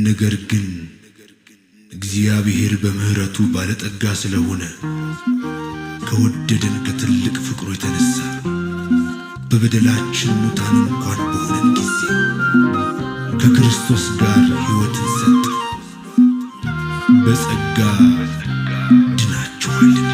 ነገር ግን እግዚአብሔር በምህረቱ ባለጠጋ ስለሆነ ከወደደን ከትልቅ ፍቅሩ የተነሳ በበደላችን ሙታን እንኳን በሆነን ጊዜ ከክርስቶስ ጋር ሕይወትን ሰጠ። በጸጋ ድናችኋልና።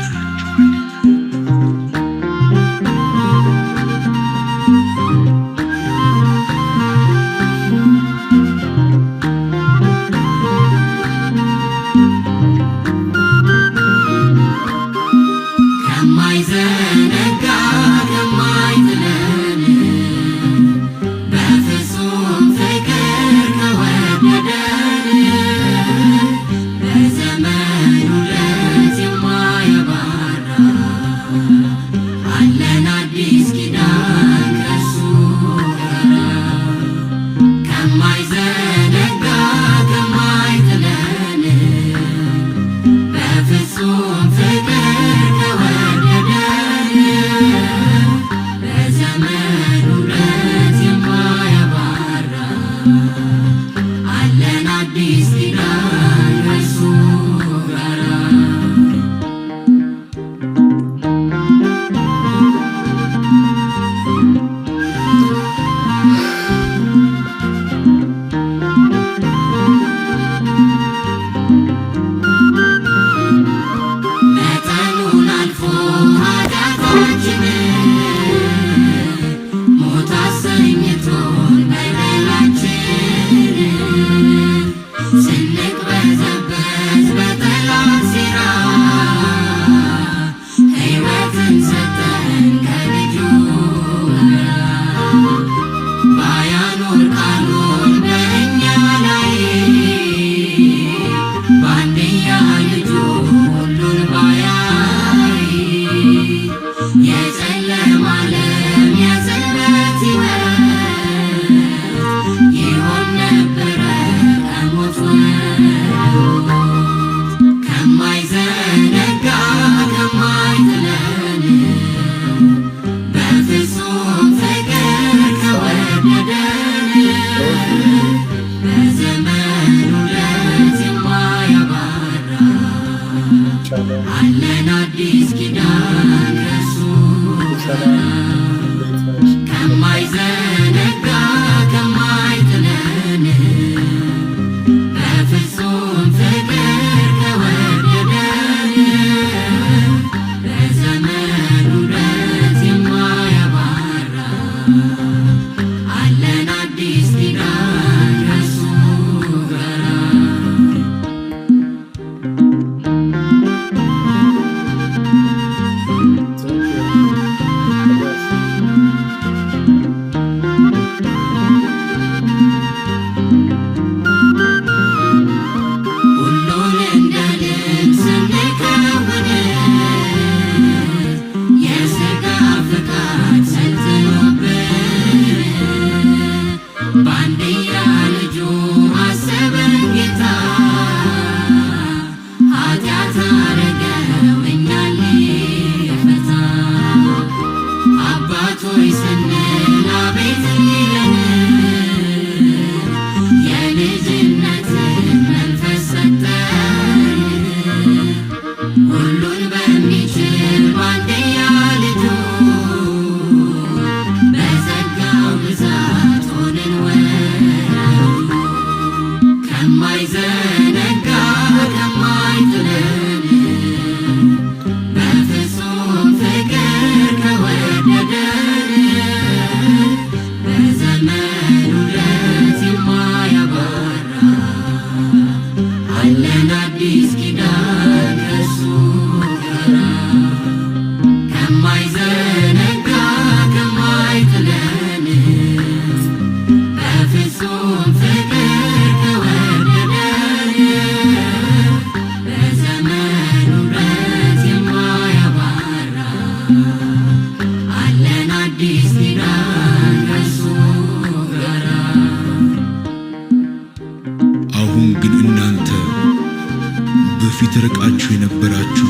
በፊት ርቃችሁ የነበራችሁ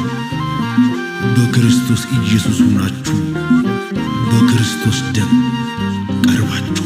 በክርስቶስ ኢየሱስ ሆናችሁ በክርስቶስ ደም ቀርባችሁ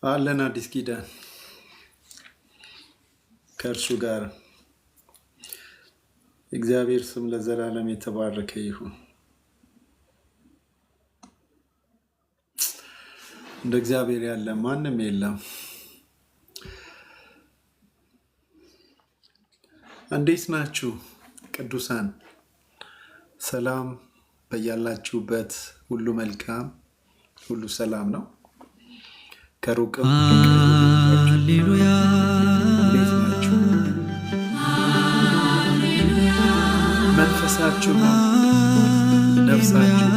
አለን አዲስ ኪዳን ከእርሱ ጋር እግዚአብሔር ስም ለዘላለም የተባረከ ይሁን። እንደ እግዚአብሔር ያለ ማንም የለም። እንዴት ናችሁ ቅዱሳን? ሰላም በያላችሁበት ሁሉ መልካም ሁሉ ሰላም ነው። ከሩቅም ሃሌሉያ እንዴት ናችሁ? መንፈሳችሁ ነፍሳችሁ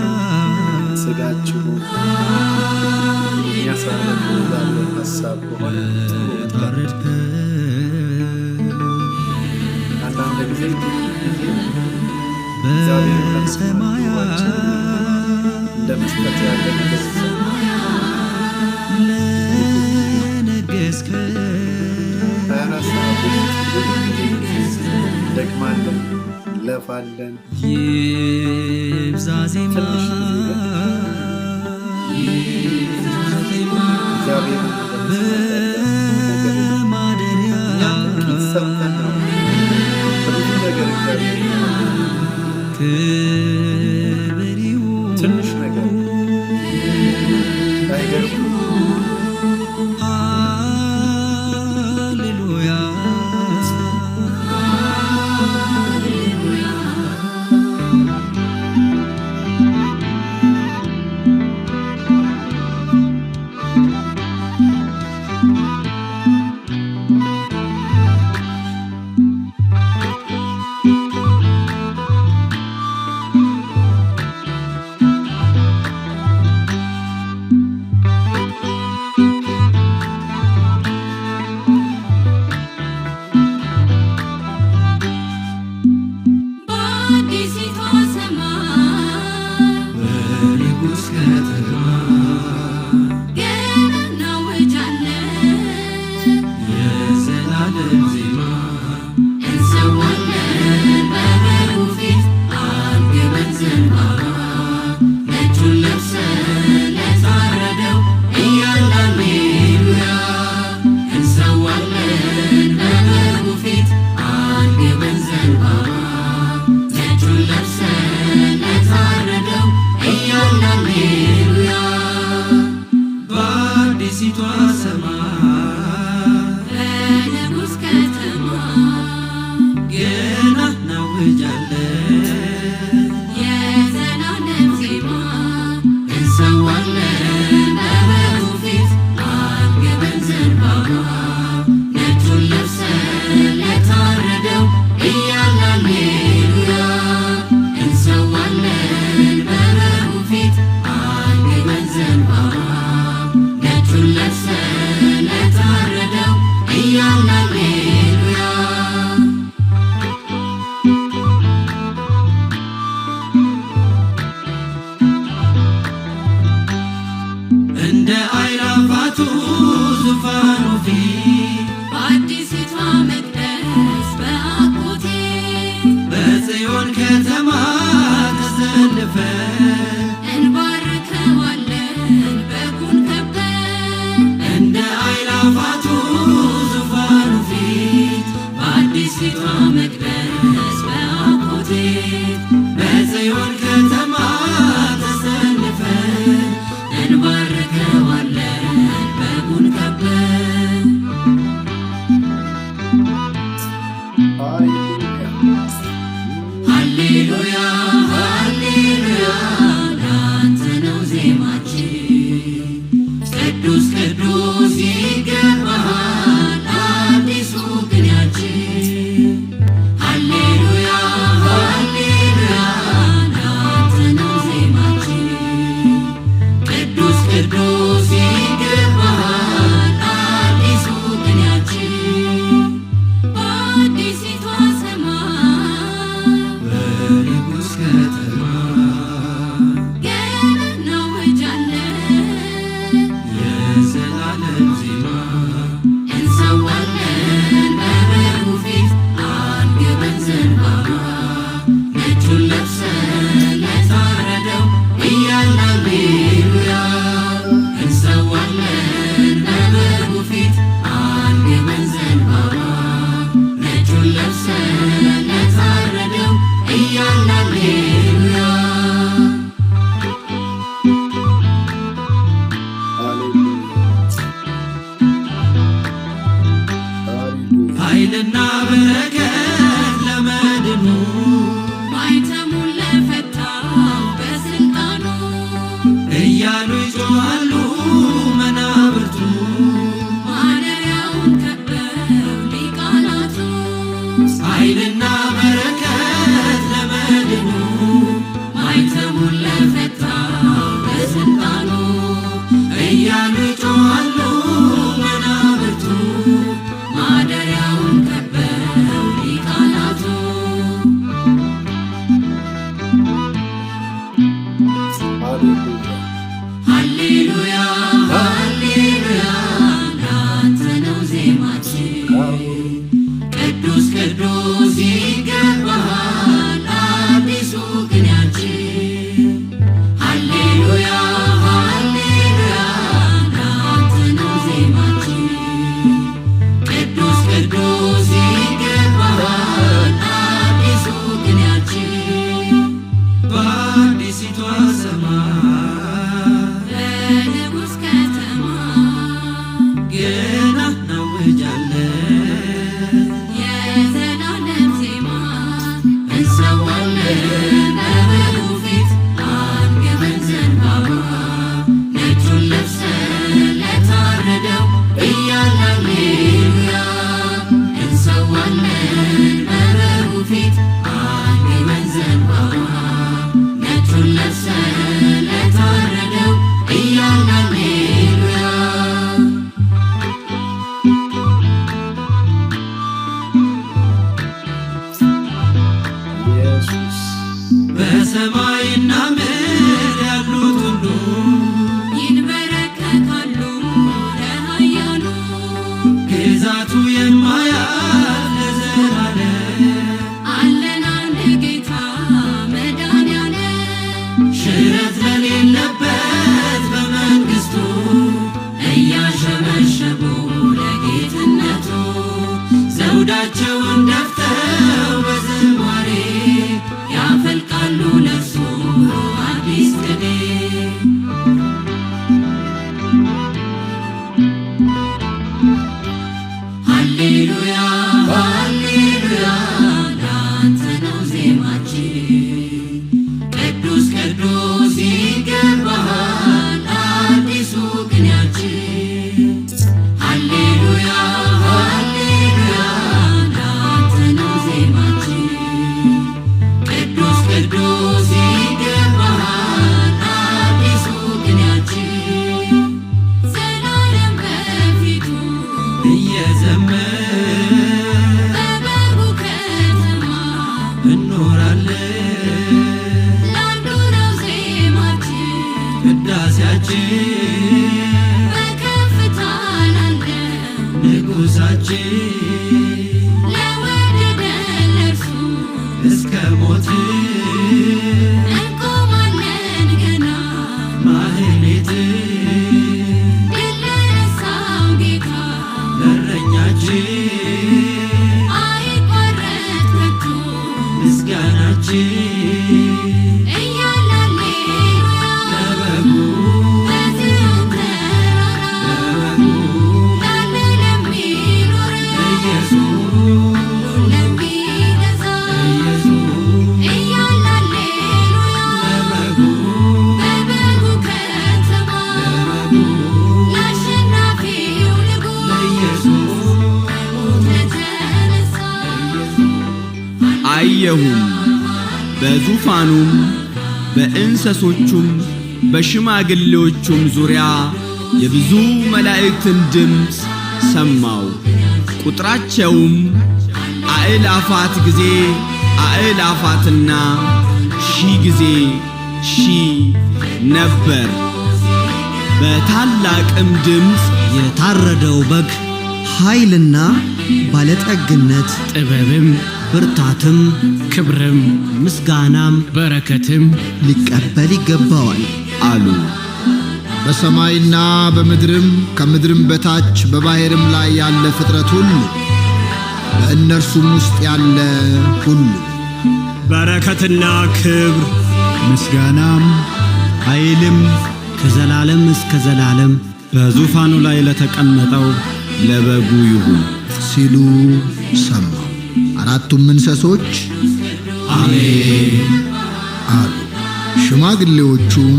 ስጋችሁ የሚያሳርፍ ዛሬ ሀሳብ በሆነ አንዳንድ ጊዜ እግዚአብሔር በሰማያት እንደ መስጠት ያለ ነገር ለነገስከ ደግማለን ለፋለን ይብዛ ዜማ እግዚአብሔር በማደሪያ ይሰጠን ነው ብዙ ነገር እግዚአብሔር ትንሽ ነገር አይገርም። እያሉ ይጮኻሉ መናብርቱ ማደሪያውን ከበው ሊቃናቱ ኃይልና በረከት ለመድኑ ማይተሙን ለፈታ በስልጣኑ እያሉ ይጮኻሉ መናብርቱ ማደሪያውን ከበው ሊቃናቱ ሃሌሉያ ሃሌሉያ ሃሌሉያ ላንተ ነው ዜማችን ቅዱስ ቅዱስ ይገባሃል አዲሱ ቅኔያችን ሃሌሉያ ሃሌሉያ ላንተ ነው ዜማችን ቅዱስ ቅዱስ ይገባሃል አዲሱ ቅኔያችን በአዲሲቷ ሰማይ በንጉሥ ከተማ ገና እናውጃለን የዘላለም ዜማ እንሰዋለን በበጉ ፊት አንግበን ዘንባባ ነጩን ለብሰን ለታረደው እያልን ሃሌሉያ እንሰዋለን በበጉ ፊት አንግበን ዘንባባ ነጩን ለብሰን ለታረደው እያልን ሃሌሉያ ኢየሱስ በሰማይና ምድር ያሉት ሁሉ ይንበረከካሉ ለኃያሉ ግዛቱ የማያልፍ ለዘላለም አለን አንድ ጌታ መድኃኒዓለም ሽረት ለሌለበት በመንግሥቱ እያሸበሸቡ ለጌትነቱ ዘውዳቸውን ደፍተው በዝማሬ ያፈልቃሉ ለእርሱ አዲስ ቅኔ ሃሌሉያ ሃሌሉያ ላንተ ነው ዜማችን ቅዱስ ቅዱስ ይገባሃል አዲሱ ቅኔያችን ሃሌሉያ ሃሌሉያ ላንተ ነው ዜማችን ቅዱስ ቅዱስ ይገባሃል አዲሱ ቅኔያችን ዘላለም በፊቱ እየዘመርን በበጉ ከተማ እንኖራለን ለአንዱ ነው ዜማችን ቅዳሴያችን በከፍታ ላለ ንጉሣችን ለወደደን ለእርሱ እስከ ሞት እንቆማለን ገና ማህሌት ድል ለነሳው ጌታ እረኛችን አይቋረጥ ከቶ ምስጋናችን እያልን ሃሌሉያ ለበጉ በጽዮን ተራራ ላለ ለሚኖር ኢየሱስ ለሚገዛ እያልን ሃሌሉያ ለበጉ በበጉ ከተማ ለአሸናፊው ንጉሥ ለኢየሱስ ከሞት ለተነሳ አየሁም በዙፋኑም በእንስሶቹም በሽማግሌዎቹም ዙሪያ የብዙ መላእክትን ድምፅ ሰማው። ቁጥራቸውም አእላፋት ጊዜ አእላፋትና ሺህ ጊዜ ሺህ ነበር። በታላቅም ድምፅ የታረደው በግ ኃይልና ባለጠግነት ጥበብም ብርታትም ክብርም ምስጋናም በረከትም ሊቀበል ይገባዋል አሉ። በሰማይና በምድርም ከምድርም በታች በባሕርም ላይ ያለ ፍጥረት ሁሉ በእነርሱም ውስጥ ያለ ሁሉ በረከትና ክብር ምስጋናም ኃይልም ከዘላለም እስከ ዘላለም በዙፋኑ ላይ ለተቀመጠው ለበጉ ይሁን ሲሉ ሰማሁ። አራቱም እንስሶች አሜን አሉ። ሽማግሌዎቹም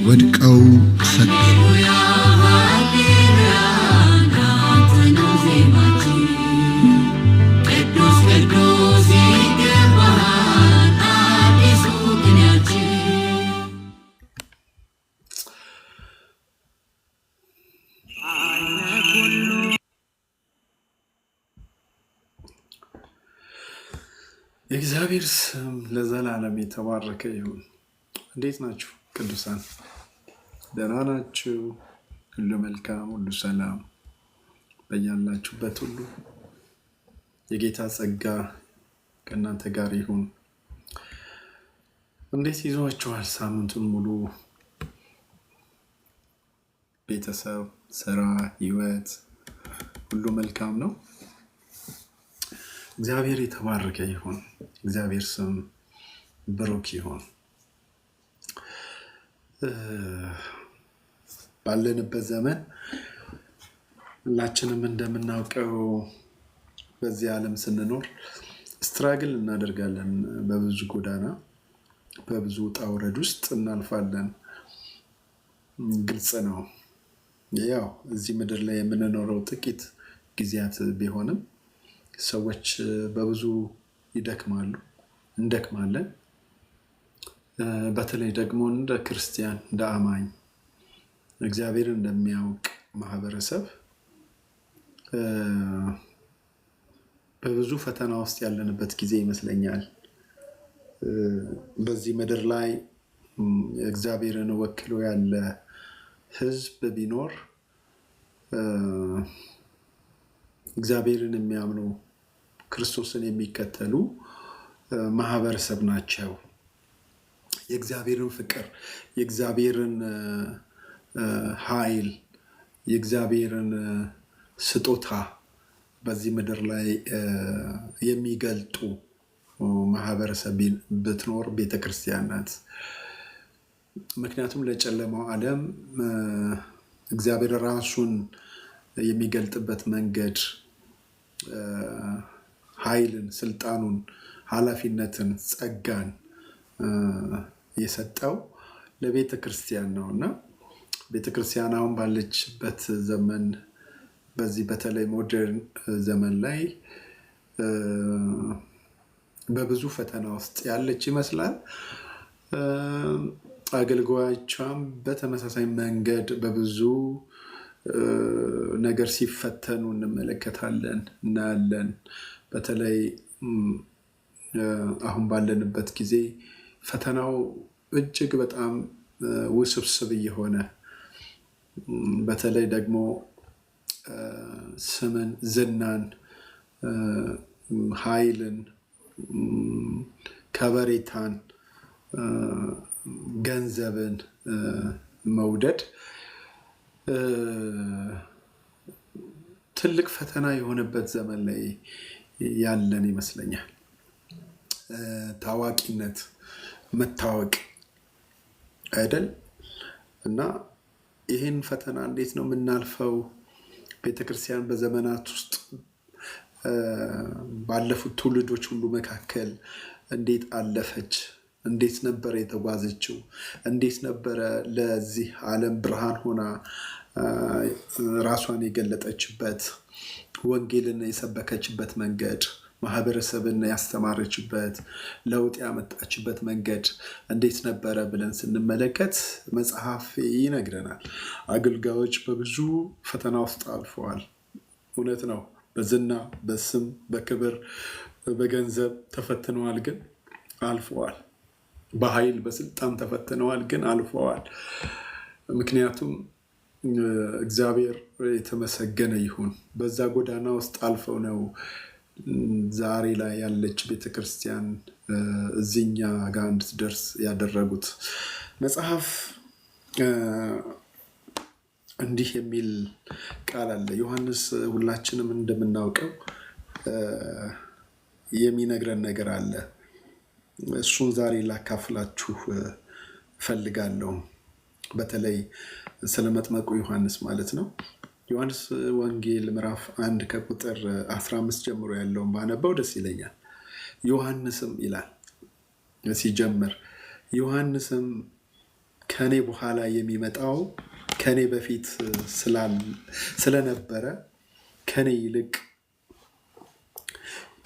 ወድቀው ሰገዱ። ቅዱስ ቅዱስ ይገባሃል አዲሱ ቅኔያችን። የእግዚአብሔር ስም ለዘላለም የተባረከ ይሁን። እንዴት ናችሁ ቅዱሳን? ደህና ናችሁ? ሁሉ መልካም፣ ሁሉ ሰላም በያላችሁበት ሁሉ የጌታ ጸጋ ከእናንተ ጋር ይሁን። እንዴት ይዟችኋል? ሳምንቱን ሙሉ ቤተሰብ፣ ስራ፣ ህይወት ሁሉ መልካም ነው? እግዚአብሔር የተባረከ ይሁን። እግዚአብሔር ስም ብሩክ ይሁን። ባለንበት ዘመን ሁላችንም እንደምናውቀው በዚህ ዓለም ስንኖር ስትራግል እናደርጋለን። በብዙ ጎዳና በብዙ ውጣ ውረድ ውስጥ እናልፋለን። ግልጽ ነው። ያው እዚህ ምድር ላይ የምንኖረው ጥቂት ጊዜያት ቢሆንም ሰዎች በብዙ ይደክማሉ፣ እንደክማለን። በተለይ ደግሞ እንደ ክርስቲያን፣ እንደ አማኝ እግዚአብሔርን እንደሚያውቅ ማህበረሰብ በብዙ ፈተና ውስጥ ያለንበት ጊዜ ይመስለኛል። በዚህ ምድር ላይ እግዚአብሔርን ወክሎ ያለ ሕዝብ ቢኖር እግዚአብሔርን የሚያምኑ ክርስቶስን የሚከተሉ ማህበረሰብ ናቸው። የእግዚአብሔርን ፍቅር፣ የእግዚአብሔርን ኃይል፣ የእግዚአብሔርን ስጦታ በዚህ ምድር ላይ የሚገልጡ ማህበረሰብ ብትኖር ቤተክርስቲያን ናት። ምክንያቱም ለጨለማው ዓለም እግዚአብሔር ራሱን የሚገልጥበት መንገድ ኃይልን፣ ስልጣኑን፣ ኃላፊነትን፣ ጸጋን የሰጠው ለቤተ ክርስቲያን ነው እና ቤተ ክርስቲያን አሁን ባለችበት ዘመን በዚህ በተለይ ሞደርን ዘመን ላይ በብዙ ፈተና ውስጥ ያለች ይመስላል። አገልጋዮቿም በተመሳሳይ መንገድ በብዙ ነገር ሲፈተኑ እንመለከታለን፣ እናያለን። በተለይ አሁን ባለንበት ጊዜ ፈተናው እጅግ በጣም ውስብስብ እየሆነ በተለይ ደግሞ ስምን፣ ዝናን፣ ኃይልን፣ ከበሬታን፣ ገንዘብን መውደድ ትልቅ ፈተና የሆነበት ዘመን ላይ ያለን ይመስለኛል። ታዋቂነት፣ መታወቅ አይደል? እና ይህን ፈተና እንዴት ነው የምናልፈው? ቤተክርስቲያን በዘመናት ውስጥ ባለፉት ትውልዶች ሁሉ መካከል እንዴት አለፈች? እንዴት ነበረ የተጓዘችው? እንዴት ነበረ ለዚህ ዓለም ብርሃን ሆና ራሷን የገለጠችበት፣ ወንጌልን የሰበከችበት መንገድ፣ ማህበረሰብን ያስተማረችበት፣ ለውጥ ያመጣችበት መንገድ እንዴት ነበረ ብለን ስንመለከት መጽሐፍ ይነግረናል። አገልጋዮች በብዙ ፈተና ውስጥ አልፈዋል። እውነት ነው። በዝና፣ በስም፣ በክብር፣ በገንዘብ ተፈትነዋል፣ ግን አልፈዋል። በኃይል፣ በስልጣን ተፈትነዋል፣ ግን አልፈዋል። ምክንያቱም እግዚአብሔር የተመሰገነ ይሁን። በዛ ጎዳና ውስጥ አልፈው ነው ዛሬ ላይ ያለች ቤተክርስቲያን እዚኛ ጋር እንድትደርስ ያደረጉት። መጽሐፍ እንዲህ የሚል ቃል አለ። ዮሐንስ ሁላችንም እንደምናውቀው የሚነግረን ነገር አለ። እሱን ዛሬ ላካፍላችሁ ፈልጋለሁ። በተለይ ስለ መጥመቁ ዮሐንስ ማለት ነው። ዮሐንስ ወንጌል ምዕራፍ 1 ከቁጥር 15 ጀምሮ ያለውን ባነበው ደስ ይለኛል። ዮሐንስም ይላል ሲጀምር፣ ዮሐንስም ከኔ በኋላ የሚመጣው ከኔ በፊት ስለነበረ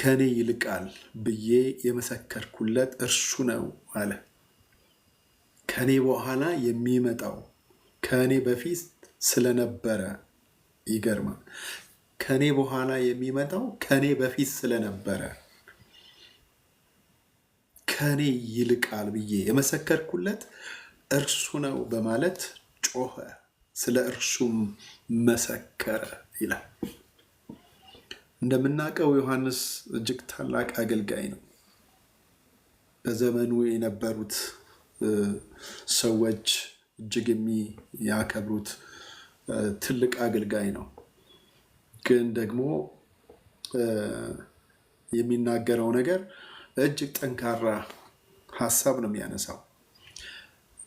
ከኔ ይልቃል ብዬ የመሰከርኩለት እርሱ ነው አለ። ከኔ በኋላ የሚመጣው ከኔ በፊት ስለነበረ። ይገርማል። ከኔ በኋላ የሚመጣው ከኔ በፊት ስለነበረ ከኔ ይልቃል ብዬ የመሰከርኩለት እርሱ ነው በማለት ጮኸ፣ ስለ እርሱም መሰከረ ይላል። እንደምናውቀው ዮሐንስ እጅግ ታላቅ አገልጋይ ነው። በዘመኑ የነበሩት ሰዎች እጅግ የሚያከብሩት ትልቅ አገልጋይ ነው። ግን ደግሞ የሚናገረው ነገር እጅግ ጠንካራ ሀሳብ ነው የሚያነሳው።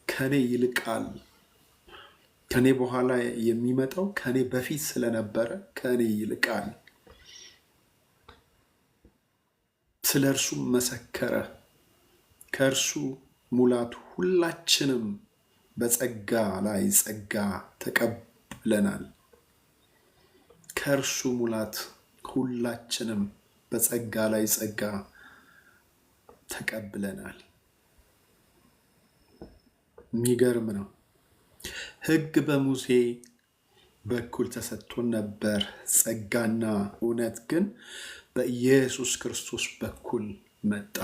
ከኔ ይልቃል፣ ከኔ በኋላ የሚመጣው ከኔ በፊት ስለነበረ ከኔ ይልቃል፣ ስለ እርሱ መሰከረ። ከእርሱ ሙላት ሁላችንም በጸጋ ላይ ጸጋ ተቀብለናል። ከእርሱ ሙላት ሁላችንም በጸጋ ላይ ጸጋ ተቀብለናል። የሚገርም ነው። ሕግ በሙሴ በኩል ተሰጥቶን ነበር፣ ጸጋና እውነት ግን በኢየሱስ ክርስቶስ በኩል መጣ።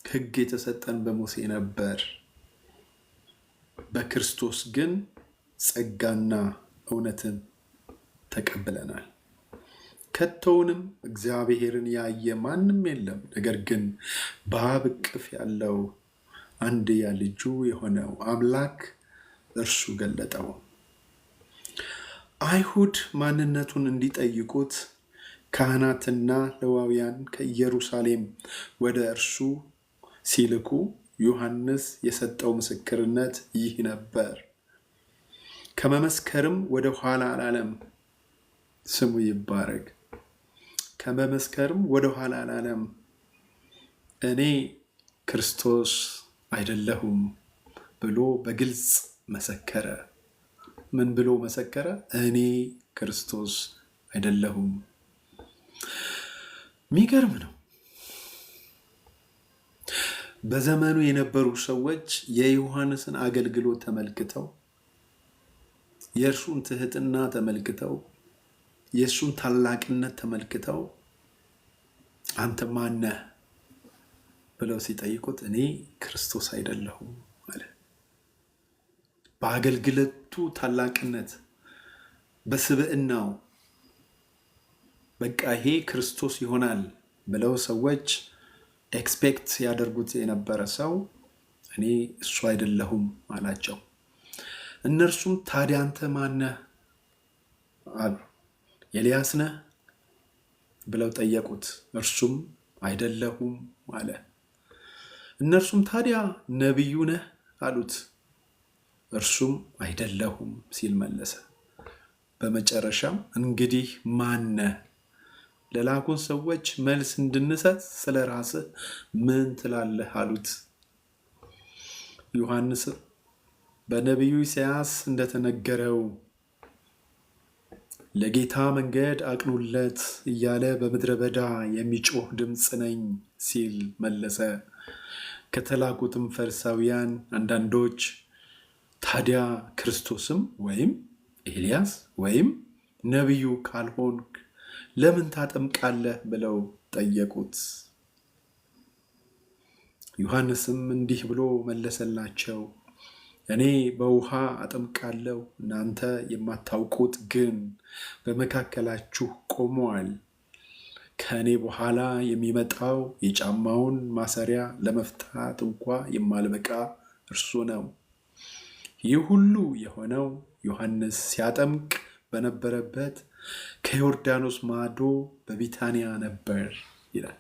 ሕግ የተሰጠን በሙሴ ነበር፣ በክርስቶስ ግን ጸጋና እውነትን ተቀብለናል። ከቶውንም እግዚአብሔርን ያየ ማንም የለም፣ ነገር ግን በአብ እቅፍ ያለው አንድያ ልጁ የሆነው አምላክ እርሱ ገለጠው። አይሁድ ማንነቱን እንዲጠይቁት ካህናትና ሌዋውያን ከኢየሩሳሌም ወደ እርሱ ሲልኩ ዮሐንስ የሰጠው ምስክርነት ይህ ነበር። ከመመስከርም ወደ ኋላ አላለም። ስሙ ይባረክ። ከመመስከርም ወደ ኋላ አላለም። እኔ ክርስቶስ አይደለሁም ብሎ በግልጽ መሰከረ። ምን ብሎ መሰከረ? እኔ ክርስቶስ አይደለሁም። የሚገርም ነው። በዘመኑ የነበሩ ሰዎች የዮሐንስን አገልግሎት ተመልክተው፣ የእርሱን ትህትና ተመልክተው፣ የእሱን ታላቅነት ተመልክተው አንተ ማነህ ብለው ሲጠይቁት እኔ ክርስቶስ አይደለሁም አለ። በአገልግሎቱ ታላቅነት፣ በስብዕናው በቃ ይሄ ክርስቶስ ይሆናል ብለው ሰዎች ኤክስፔክት ያደርጉት የነበረ ሰው እኔ እሱ አይደለሁም አላቸው። እነርሱም ታዲያ አንተ ማነህ አሉ። ኤልያስ ነህ ብለው ጠየቁት። እርሱም አይደለሁም አለ። እነርሱም ታዲያ ነቢዩ ነህ አሉት። እርሱም አይደለሁም ሲል መለሰ። በመጨረሻም እንግዲህ ማነህ? ለላኩን ሰዎች መልስ እንድንሰጥ ስለ ራስህ ምን ትላለህ አሉት። ዮሐንስ በነቢዩ ኢሳያስ እንደተነገረው ለጌታ መንገድ አቅኑለት እያለ በምድረ በዳ የሚጮህ ድምፅ ነኝ ሲል መለሰ። ከተላኩትም ፈሪሳውያን አንዳንዶች ታዲያ ክርስቶስም ወይም ኤልያስ ወይም ነቢዩ ካልሆንክ ለምን ታጠምቃለህ ብለው ጠየቁት። ዮሐንስም እንዲህ ብሎ መለሰላቸው፣ እኔ በውሃ አጠምቃለሁ፣ እናንተ የማታውቁት ግን በመካከላችሁ ቆመዋል። ከእኔ በኋላ የሚመጣው የጫማውን ማሰሪያ ለመፍታት እንኳ የማልበቃ እርሱ ነው። ይህ ሁሉ የሆነው ዮሐንስ ሲያጠምቅ በነበረበት ከዮርዳኖስ ማዶ በቢታንያ ነበር ይላል።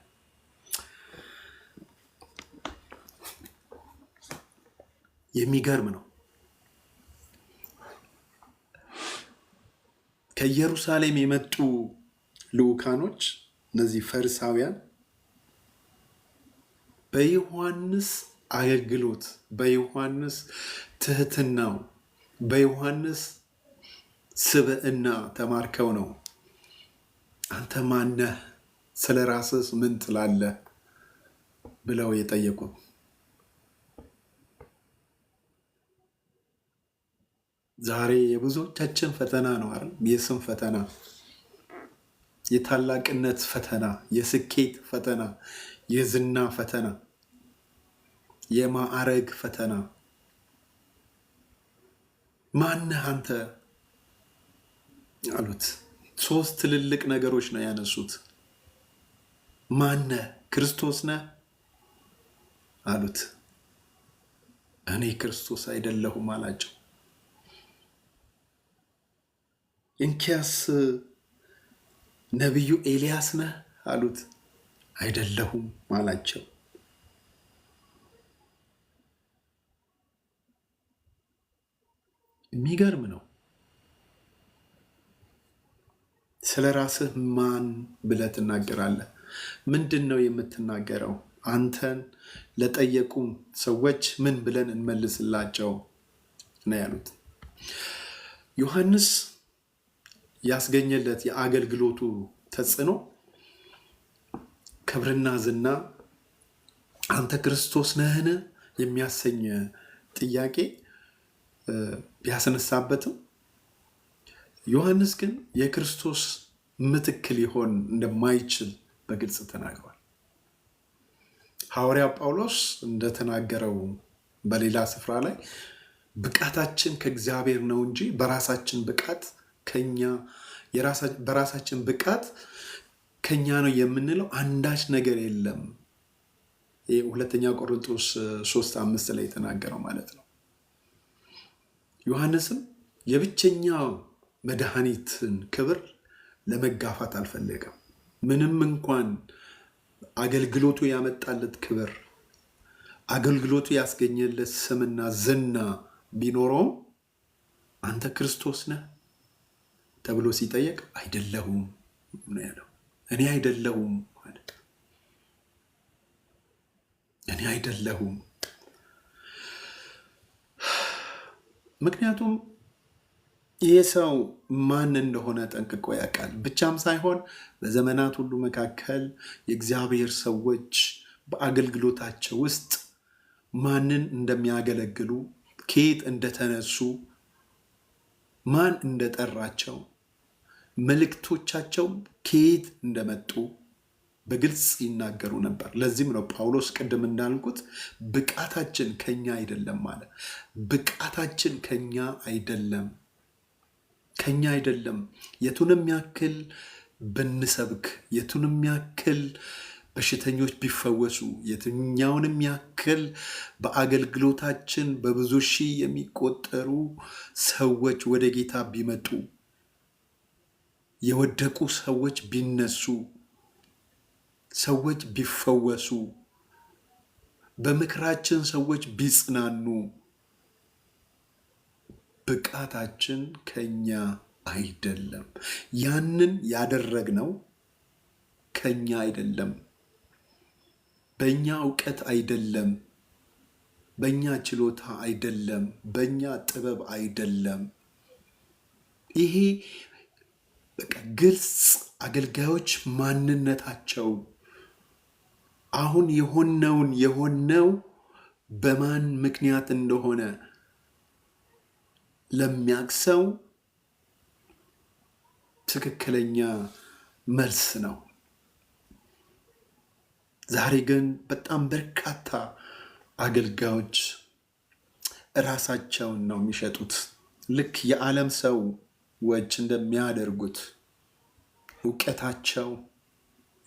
የሚገርም ነው። ከኢየሩሳሌም የመጡ ልዑካኖች፣ እነዚህ ፈሪሳውያን በዮሐንስ አገልግሎት፣ በዮሐንስ ትህትናው፣ በዮሐንስ ስብዕና ተማርከው ነው አንተ ማነህ፣ ስለ ራስህ ምን ትላለህ ብለው የጠየቁ። ዛሬ የብዙዎቻችን ፈተና ነው አይደል? የስም ፈተና፣ የታላቅነት ፈተና፣ የስኬት ፈተና፣ የዝና ፈተና፣ የማዕረግ ፈተና። ማነህ አንተ አሉት። 3 ትልልቅ ነገሮች ነው ያነሱት። ማነህ? ክርስቶስ ነህ አሉት። እኔ ክርስቶስ አይደለሁም አላቸው። እንኪያስ ነቢዩ ኤልያስ ነህ አሉት። አይደለሁም አላቸው። የሚገርም ነው። ስለ ራስህ ማን ብለህ ትናገራለህ? ምንድን ነው የምትናገረው? አንተን ለጠየቁ ሰዎች ምን ብለን እንመልስላቸው ነው ያሉት። ዮሐንስ ያስገኘለት የአገልግሎቱ ተጽዕኖ፣ ክብርና ዝና አንተ ክርስቶስ ነህን የሚያሰኝ ጥያቄ ቢያስነሳበትም ዮሐንስ ግን የክርስቶስ ምትክ ሊሆን እንደማይችል በግልጽ ተናግሯል። ሐዋርያ ጳውሎስ እንደተናገረው በሌላ ስፍራ ላይ ብቃታችን ከእግዚአብሔር ነው እንጂ በራሳችን ብቃት ከኛ ነው የምንለው አንዳች ነገር የለም። ይህ 2 ቆሮንቶስ 3:5 ላይ የተናገረው ማለት ነው። ዮሐንስም የብቸኛው መድኃኒትን ክብር ለመጋፋት አልፈለገም። ምንም እንኳን አገልግሎቱ ያመጣለት ክብር፣ አገልግሎቱ ያስገኘለት ስምና ዝና ቢኖረውም አንተ ክርስቶስ ነህ ተብሎ ሲጠየቅ አይደለሁም ነው ያለው። እኔ አይደለሁም ማለት እኔ አይደለሁም። ምክንያቱም ይህ ሰው ማን እንደሆነ ጠንቅቆ ያውቃል። ብቻም ሳይሆን በዘመናት ሁሉ መካከል የእግዚአብሔር ሰዎች በአገልግሎታቸው ውስጥ ማንን እንደሚያገለግሉ፣ ከየት እንደተነሱ፣ ማን እንደጠራቸው፣ መልእክቶቻቸው ከየት እንደመጡ በግልጽ ይናገሩ ነበር። ለዚህም ነው ጳውሎስ ቅድም እንዳልኩት ብቃታችን ከኛ አይደለም ማለት። ብቃታችን ከኛ አይደለም የቱንም ያክል ብንሰብክ፣ የቱንም ያክል በሽተኞች ቢፈወሱ፣ የትኛውንም ያክል በአገልግሎታችን በብዙ ሺህ የሚቆጠሩ ሰዎች ወደ ጌታ ቢመጡ፣ የወደቁ ሰዎች ቢነሱ፣ ሰዎች ቢፈወሱ፣ በምክራችን ሰዎች ቢጽናኑ፣ ብቃታችን ከኛ አይደለም። ያንን ያደረግነው ከኛ አይደለም፣ በእኛ እውቀት አይደለም፣ በእኛ ችሎታ አይደለም፣ በእኛ ጥበብ አይደለም። ይሄ በቃ ግልጽ አገልጋዮች ማንነታቸው አሁን የሆነው በማን ምክንያት እንደሆነ ለሚያክሰው ትክክለኛ መልስ ነው። ዛሬ ግን በጣም በርካታ አገልጋዮች ራሳቸውን ነው የሚሸጡት። ልክ የዓለም ሰዎች እንደሚያደርጉት እውቀታቸው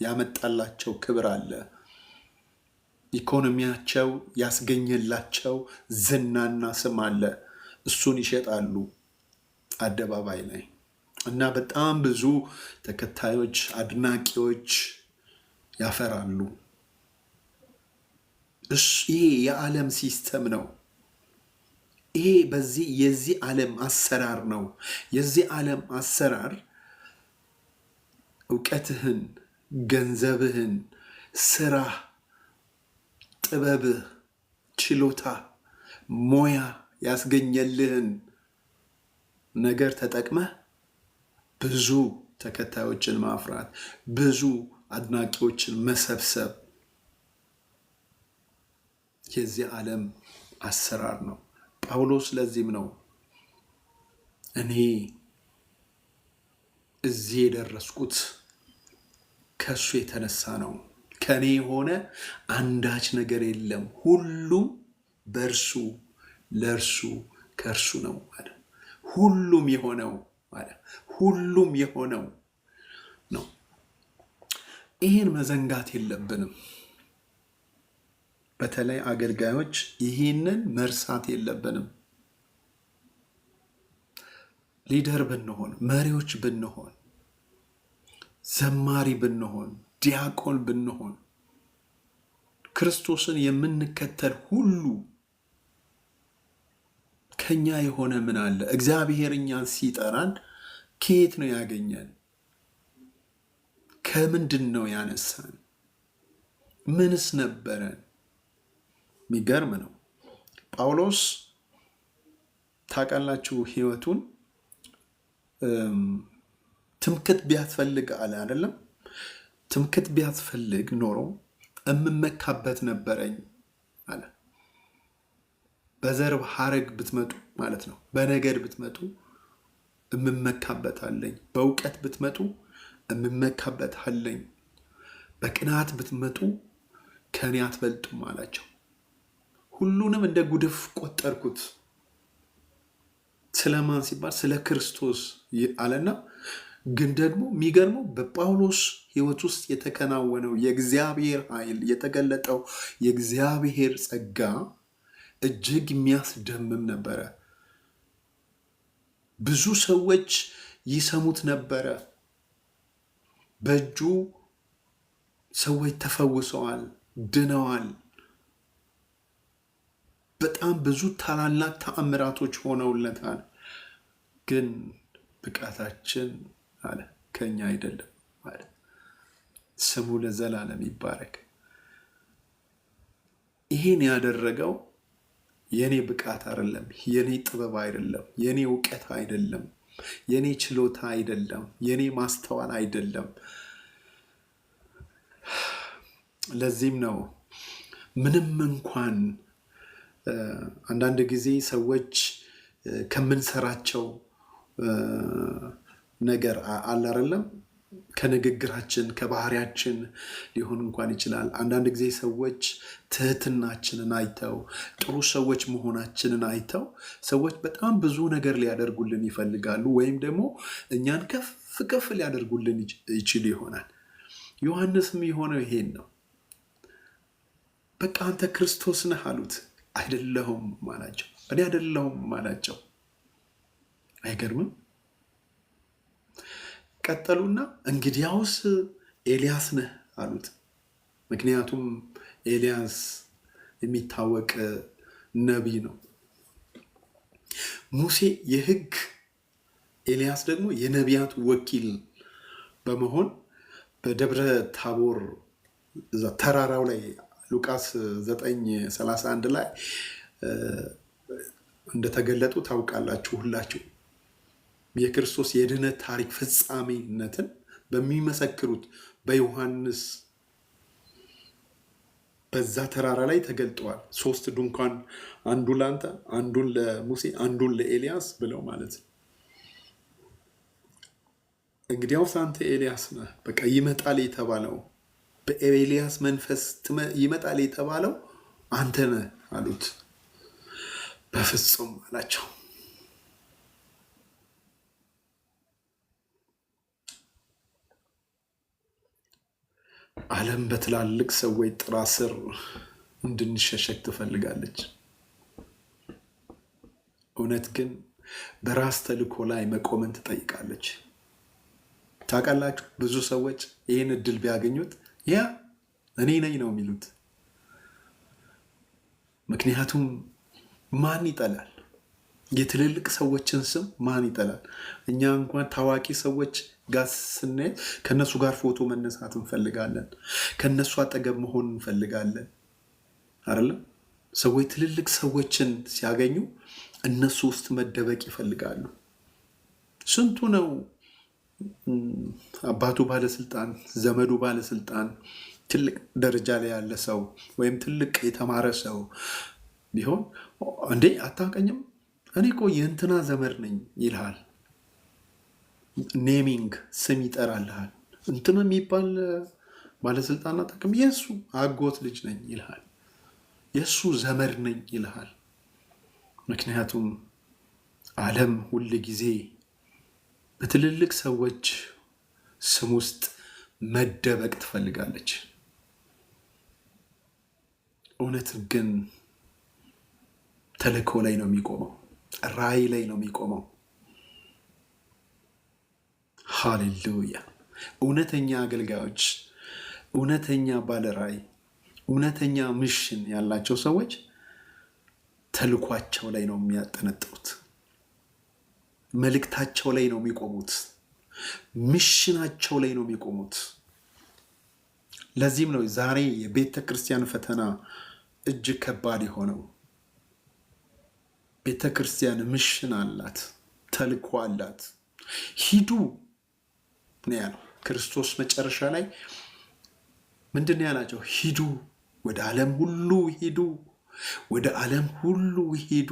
ያመጣላቸው ክብር አለ፣ ኢኮኖሚያቸው ያስገኘላቸው ዝናና ስም አለ። እሱን ይሸጣሉ አደባባይ ላይ እና በጣም ብዙ ተከታዮች፣ አድናቂዎች ያፈራሉ። ይሄ የዓለም ሲስተም ነው። ይሄ የዚህ ዓለም አሰራር ነው። የዚህ ዓለም አሰራር እውቀትህን፣ ገንዘብህን፣ ስራህ፣ ጥበብህ፣ ችሎታ፣ ሞያ ያስገኘልህን ነገር ተጠቅመህ ብዙ ተከታዮችን ማፍራት፣ ብዙ አድናቂዎችን መሰብሰብ የዚህ ዓለም አሰራር ነው። ጳውሎስ ለዚህም ነው እኔ እዚህ የደረስኩት ከሱ የተነሳ ነው። ከኔ የሆነ አንዳች ነገር የለም፣ ሁሉም በእርሱ ለእርሱ ከእርሱ ነው ማለት። ሁሉም የሆነው ማለት ሁሉም የሆነው ነው። ይህን መዘንጋት የለብንም። በተለይ አገልጋዮች ይህንን መርሳት የለብንም። ሊደር ብንሆን፣ መሪዎች ብንሆን፣ ዘማሪ ብንሆን፣ ዲያቆን ብንሆን፣ ክርስቶስን የምንከተል ሁሉ ከኛ የሆነ ምን አለ? እግዚአብሔር እኛን ሲጠራን ከየት ነው ያገኘን? ከምንድን ነው ያነሳን? ምንስ ነበረን? የሚገርም ነው። ጳውሎስ ታውቃላችሁ ህይወቱን ትምክት ቢያስፈልግ አለ አይደለም? ትምክት ቢያስፈልግ ኖሮ እምመካበት ነበረኝ አለ። በዘር ሐረግ ብትመጡ ማለት ነው፣ በነገድ ብትመጡ እምመካበት አለኝ። በእውቀት ብትመጡ እምመካበት አለኝ። በቅናት ብትመጡ ከኔ አትበልጡም አላቸው። ሁሉንም እንደ ጉድፍ ቆጠርኩት። ስለማን ሲባል ስለ ክርስቶስ አለና፣ ግን ደግሞ የሚገርመው በጳውሎስ ህይወት ውስጥ የተከናወነው የእግዚአብሔር ኃይል የተገለጠው የእግዚአብሔር ጸጋ እጅግ የሚያስደምም ነበረ። ብዙ ሰዎች ይሰሙት ነበረ። በእጁ ሰዎች ተፈውሰዋል፣ ድነዋል። በጣም ብዙ ታላላቅ ተአምራቶች ሆነውለታል። ግን ብቃታችን አለ ከኛ አይደለም ማለት። ስሙ ለዘላለም ይባረክ። ይሄን ያደረገው የኔ ብቃት አይደለም፣ የኔ ጥበብ አይደለም፣ የኔ እውቀት አይደለም፣ የኔ ችሎታ አይደለም፣ የኔ ማስተዋል አይደለም። ለዚህም ነው ምንም እንኳን አንዳንድ ጊዜ ሰዎች ከምንሰራቸው ነገር አለ አይደለም፣ ከንግግራችን ከባህሪያችን ሊሆን እንኳን ይችላል። አንዳንድ ጊዜ ሰዎች ትህትናችንን አይተው ጥሩ ሰዎች መሆናችንን አይተው ሰዎች በጣም ብዙ ነገር ሊያደርጉልን ይፈልጋሉ፣ ወይም ደግሞ እኛን ከፍ ከፍ ሊያደርጉልን ይችሉ ይሆናል። ዮሐንስም የሆነው ይሄን ነው። በቃ አንተ ክርስቶስ ነህ አሉት። አይደለሁም አላቸው። እኔ አይደለሁም አላቸው። አይገርምም? ቀጠሉና እንግዲያውስ ኤልያስ ነህ አሉት። ምክንያቱም ኤልያስ የሚታወቅ ነቢይ ነው። ሙሴ የሕግ፣ ኤልያስ ደግሞ የነቢያት ወኪል በመሆን በደብረ ታቦር ተራራው ላይ ሉቃስ 9:31 ላይ እንደተገለጡ ታውቃላችሁ ሁላችሁ። የክርስቶስ የድነት ታሪክ ፍጻሜነትን በሚመሰክሩት በዮሐንስ በዛ ተራራ ላይ ተገልጠዋል። 3 ድንኳን፣ አንዱ ለአንተ፣ አንዱን ለሙሴ፣ አንዱን ለኤልያስ ብለው ማለት ነው። እንግዲያውስ አንተ ኤልያስ ነህ። በቃ ይመጣል የተባለው በኤልያስ መንፈስ ይመጣል የተባለው አንተ ነህ አሉት። በፍጹም አላቸው። ዓለም በትላልቅ ሰዎች ጥላ ስር እንድንሸሸግ ትፈልጋለች። እውነት ግን በራስ ተልእኮ ላይ መቆምን ትጠይቃለች። ታውቃላችሁ፣ ብዙ ሰዎች ይህን እድል ቢያገኙት ያ እኔ ነኝ ነው የሚሉት። ምክንያቱም ማን ይጠላል? የትልልቅ ሰዎችን ስም ማን ይጠላል? እኛ እንኳን ታዋቂ ሰዎች ጋር ስንሄድ ከነሱ ጋር ፎቶ መነሳት እንፈልጋለን። ከነሱ አጠገብ መሆን እንፈልጋለን አይደለም? ሰዎች ትልልቅ ሰዎችን ሲያገኙ እነሱ ውስጥ መደበቅ ይፈልጋሉ። ስንቱ ነው አባቱ ባለስልጣን፣ ዘመዱ ባለስልጣን፣ ትልቅ ደረጃ ላይ ያለ ሰው ወይም ትልቅ የተማረ ሰው ቢሆን እንዴ አታውቀኝም? እኔ እኮ የእንትና ዘመድ ነኝ ይልሃል። ኔሚንግ ስም ይጠራልሃል። እንትን የሚባል ባለስልጣን አታውቅም? የእሱ አጎት ልጅ ነኝ ይልሃል። የእሱ ዘመድ ነኝ ይልሃል። ምክንያቱም ዓለም ሁል ጊዜ በትልልቅ ሰዎች ስም ውስጥ መደበቅ ትፈልጋለች። እውነት ግን ተልእኮ ላይ ነው የሚቆመው፣ ራእይ ላይ ነው የሚቆመው። ሃሌሉያ! እውነተኛ አገልጋዮች፣ እውነተኛ ባለራእይ፣ እውነተኛ ሚሽን ያላቸው ሰዎች ተልኳቸው ላይ ነው የሚያጠነጥሩት። መልእክታቸው ላይ ነው የሚቆሙት። ሚሽናቸው ላይ ነው የሚቆሙት። ለዚህም ነው ዛሬ የቤተ ክርስቲያን ፈተና እጅግ ከባድ የሆነው። ቤተ ክርስቲያን ሚሽን አላት፣ ተልኮ አላት። ሂዱ ነው ያለው ክርስቶስ። መጨረሻ ላይ ምንድን ነው ያላቸው? ሂዱ፣ ወደ ዓለም ሁሉ ሂዱ፣ ወደ ዓለም ሁሉ ሂዱ።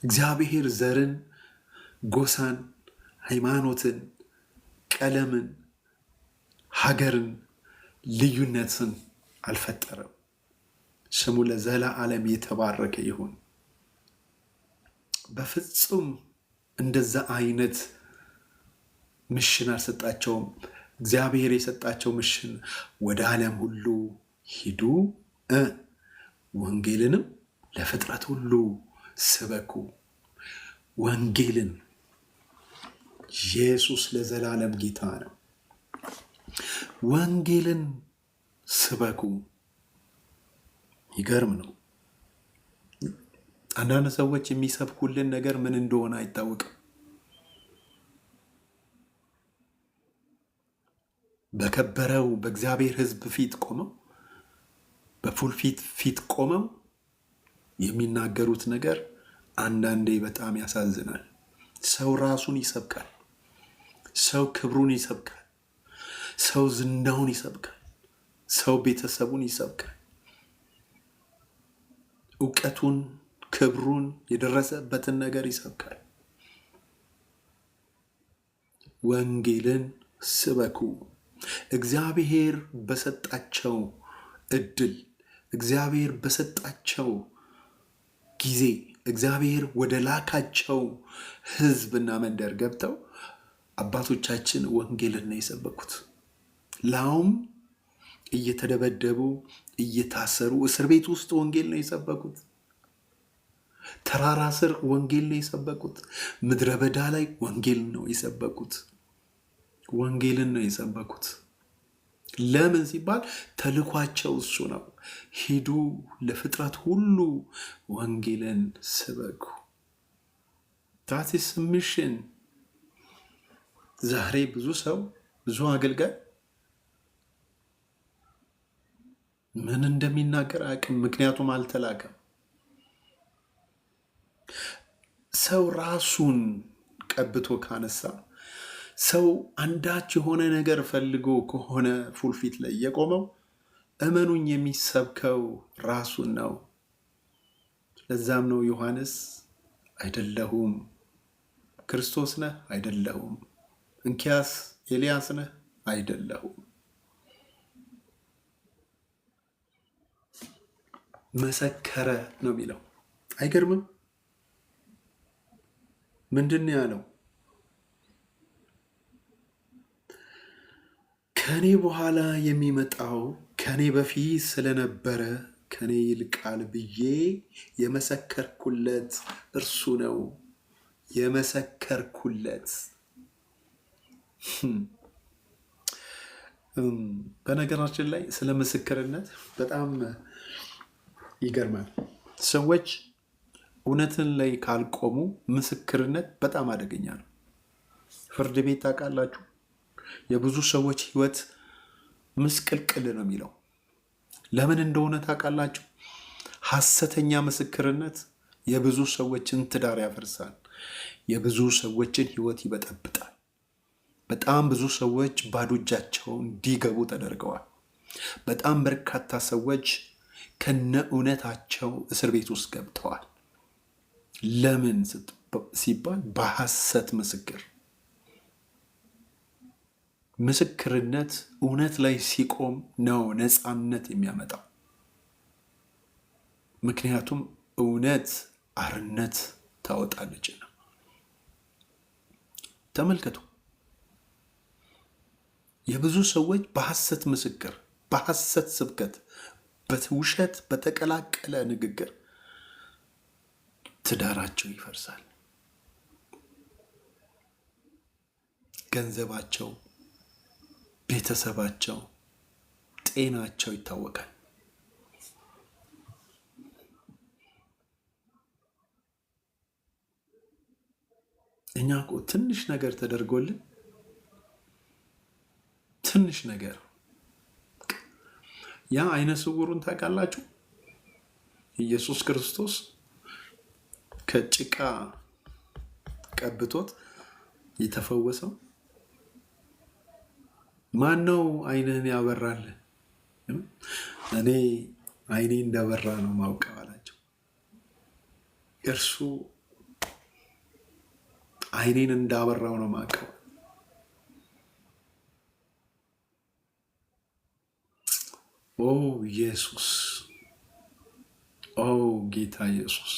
እግዚአብሔር ዘርን፣ ጎሳን፣ ሃይማኖትን፣ ቀለምን፣ ሀገርን፣ ልዩነትን አልፈጠረም። ስሙ ለዘላለም የተባረከ ይሁን። በፍጹም እንደዛ አይነት ሚሽን አልሰጣቸውም። እግዚአብሔር የሰጣቸው ሚሽን ወደ ዓለም ሁሉ ሂዱ፣ ወንጌልንም ለፍጥረት ሁሉ ስበኩ። ወንጌልን ኢየሱስ ለዘላለም ጌታ ነው። ወንጌልን ስበኩ። ይገርም ነው። አንዳንድ ሰዎች የሚሰብኩልን ነገር ምን እንደሆነ አይታወቅም። በከበረው በእግዚአብሔር ሕዝብ ፊት ቆመው በፑልፒት ፊት ቆመው የሚናገሩት ነገር አንዳንዴ በጣም ያሳዝናል። ሰው ራሱን ይሰብካል። ሰው ክብሩን ይሰብካል። ሰው ዝናውን ይሰብካል። ሰው ቤተሰቡን ይሰብካል። እውቀቱን፣ ክብሩን፣ የደረሰበትን ነገር ይሰብካል። ወንጌልን ስበኩ። እግዚአብሔር በሰጣቸው እድል፣ እግዚአብሔር በሰጣቸው ጊዜ፣ እግዚአብሔር ወደ ላካቸው ህዝብና መንደር ገብተው አባቶቻችን ወንጌልን ነው የሰበኩት። ላውም እየተደበደቡ እየታሰሩ እስር ቤት ውስጥ ወንጌል ነው የሰበኩት። ተራራ ስር ወንጌል ነው የሰበኩት። ምድረ በዳ ላይ ወንጌል ነው የሰበኩት። ወንጌልን ነው የሰበኩት። ለምን ሲባል ተልኳቸው እሱ ነው። ሂዱ፣ ለፍጥረት ሁሉ ወንጌልን ስበኩ። ታቲስ ሚሽን። ዛሬ ብዙ ሰው፣ ብዙ አገልጋይ ምን እንደሚናገር አያውቅም። ምክንያቱም አልተላከም። ሰው ራሱን ቀብቶ ካነሳ፣ ሰው አንዳች የሆነ ነገር ፈልጎ ከሆነ ፉልፊት ላይ የቆመው እመኑኝ የሚሰብከው ራሱን ነው። ለዛም ነው ዮሐንስ አይደለሁም፣ ክርስቶስ ነህ አይደለሁም፣ እንኪያስ ኤልያስ ነህ አይደለሁም፣ መሰከረ ነው የሚለው። አይገርምም? ምንድን ነው ያለው? ከኔ በኋላ የሚመጣው ከኔ በፊት ስለነበረ ከኔ ይልቃል ብዬ የመሰከርኩለት እርሱ ነው። የመሰከርኩለት። በነገራችን ላይ ስለ ምስክርነት በጣም ይገርማል። ሰዎች እውነትን ላይ ካልቆሙ ምስክርነት በጣም አደገኛ ነው። ፍርድ ቤት ታውቃላችሁ፣ የብዙ ሰዎች ህይወት ምስቅልቅል ነው የሚለው። ለምን እንደሆነ ታውቃላችሁ? ሐሰተኛ ምስክርነት የብዙ ሰዎችን ትዳር ያፈርሳል። የብዙ ሰዎችን ሕይወት ይበጠብጣል። በጣም ብዙ ሰዎች ባዶ እጃቸውን እንዲገቡ ተደርገዋል። በጣም በርካታ ሰዎች ከነ እውነታቸው እስር ቤት ውስጥ ገብተዋል። ለምን ሲባል በሐሰት ምስክርነት እውነት ላይ ሲቆም ነው ነፃነት የሚያመጣው። ምክንያቱም እውነት አርነት ታወጣለች ነው። ተመልከቱ፣ የብዙ ሰዎች በሐሰት ምስክር፣ በሐሰት ስብከት፣ በውሸት በተቀላቀለ ንግግር ትዳራቸው ይፈርሳል። ገንዘባቸው፣ ቤተሰባቸው፣ ጤናቸው ይታወቃል። እኛ እኮ ትንሽ ነገር ተደርጎልን ትንሽ ነገር ያ አይነ ስውሩን ታውቃላችሁ? ኢየሱስ ክርስቶስ ከጭቃ ቀብቶት የተፈወሰው ማን ነው? አይንህን ያበራል። እኔ አይኔ እንዳበራ ነው ማውቀው አላቸው። እርሱ አይኔን እንዳበራው ነው ማውቀው። ኦ ኢየሱስ፣ ኦ ጌታ ኢየሱስ፣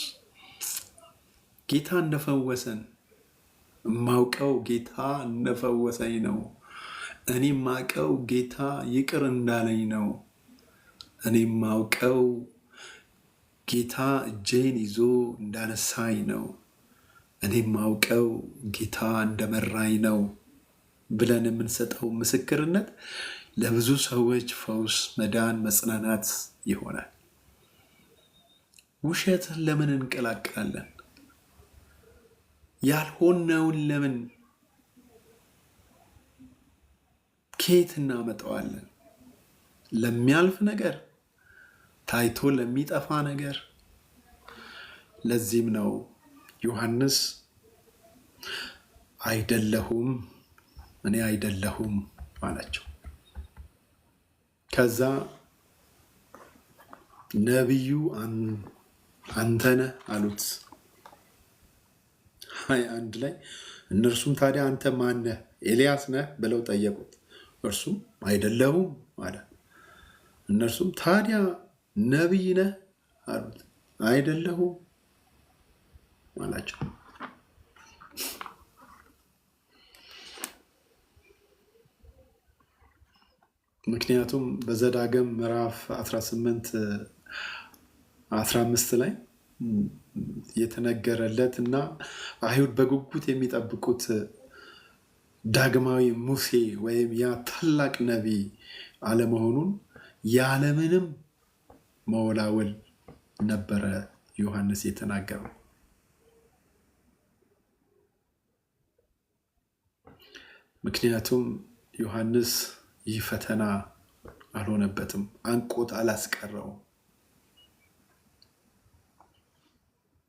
ጌታ እንደፈወሰን ማውቀው ጌታ እንደፈወሰኝ ነው። እኔ ማውቀው ጌታ ይቅር እንዳለኝ ነው። እኔ ማውቀው ጌታ እጄን ይዞ እንዳነሳኝ ነው። እኔ ማውቀው ጌታ እንደመራኝ ነው ብለን የምንሰጠው ምስክርነት ለብዙ ሰዎች ፈውስ፣ መዳን፣ መጽናናት ይሆናል። ውሸትን ለምን እንቀላቅላለን? ያልሆነውን ለምን ከየት እናመጣዋለን? ለሚያልፍ ነገር፣ ታይቶ ለሚጠፋ ነገር። ለዚህም ነው ዮሐንስ አይደለሁም፣ እኔ አይደለሁም አላቸው። ከዛ ነቢዩ አንተ ነህ አሉት። 21 ላይ እነርሱም ታዲያ አንተ ማን ነህ? ኤልያስ ነህ ብለው ጠየቁት። እርሱም አይደለሁም አለ። እነርሱም ታዲያ ነቢይ ነህ አሉት። አይደለሁም አላቸው። ምክንያቱም በዘዳግም ምዕራፍ 18-15 ላይ የተነገረለት እና አይሁድ በጉጉት የሚጠብቁት ዳግማዊ ሙሴ ወይም ያ ታላቅ ነቢይ አለመሆኑን ያለምንም መወላወል ነበረ ዮሐንስ የተናገረው። ምክንያቱም ዮሐንስ ይህ ፈተና አልሆነበትም፣ አንቆት አላስቀረውም።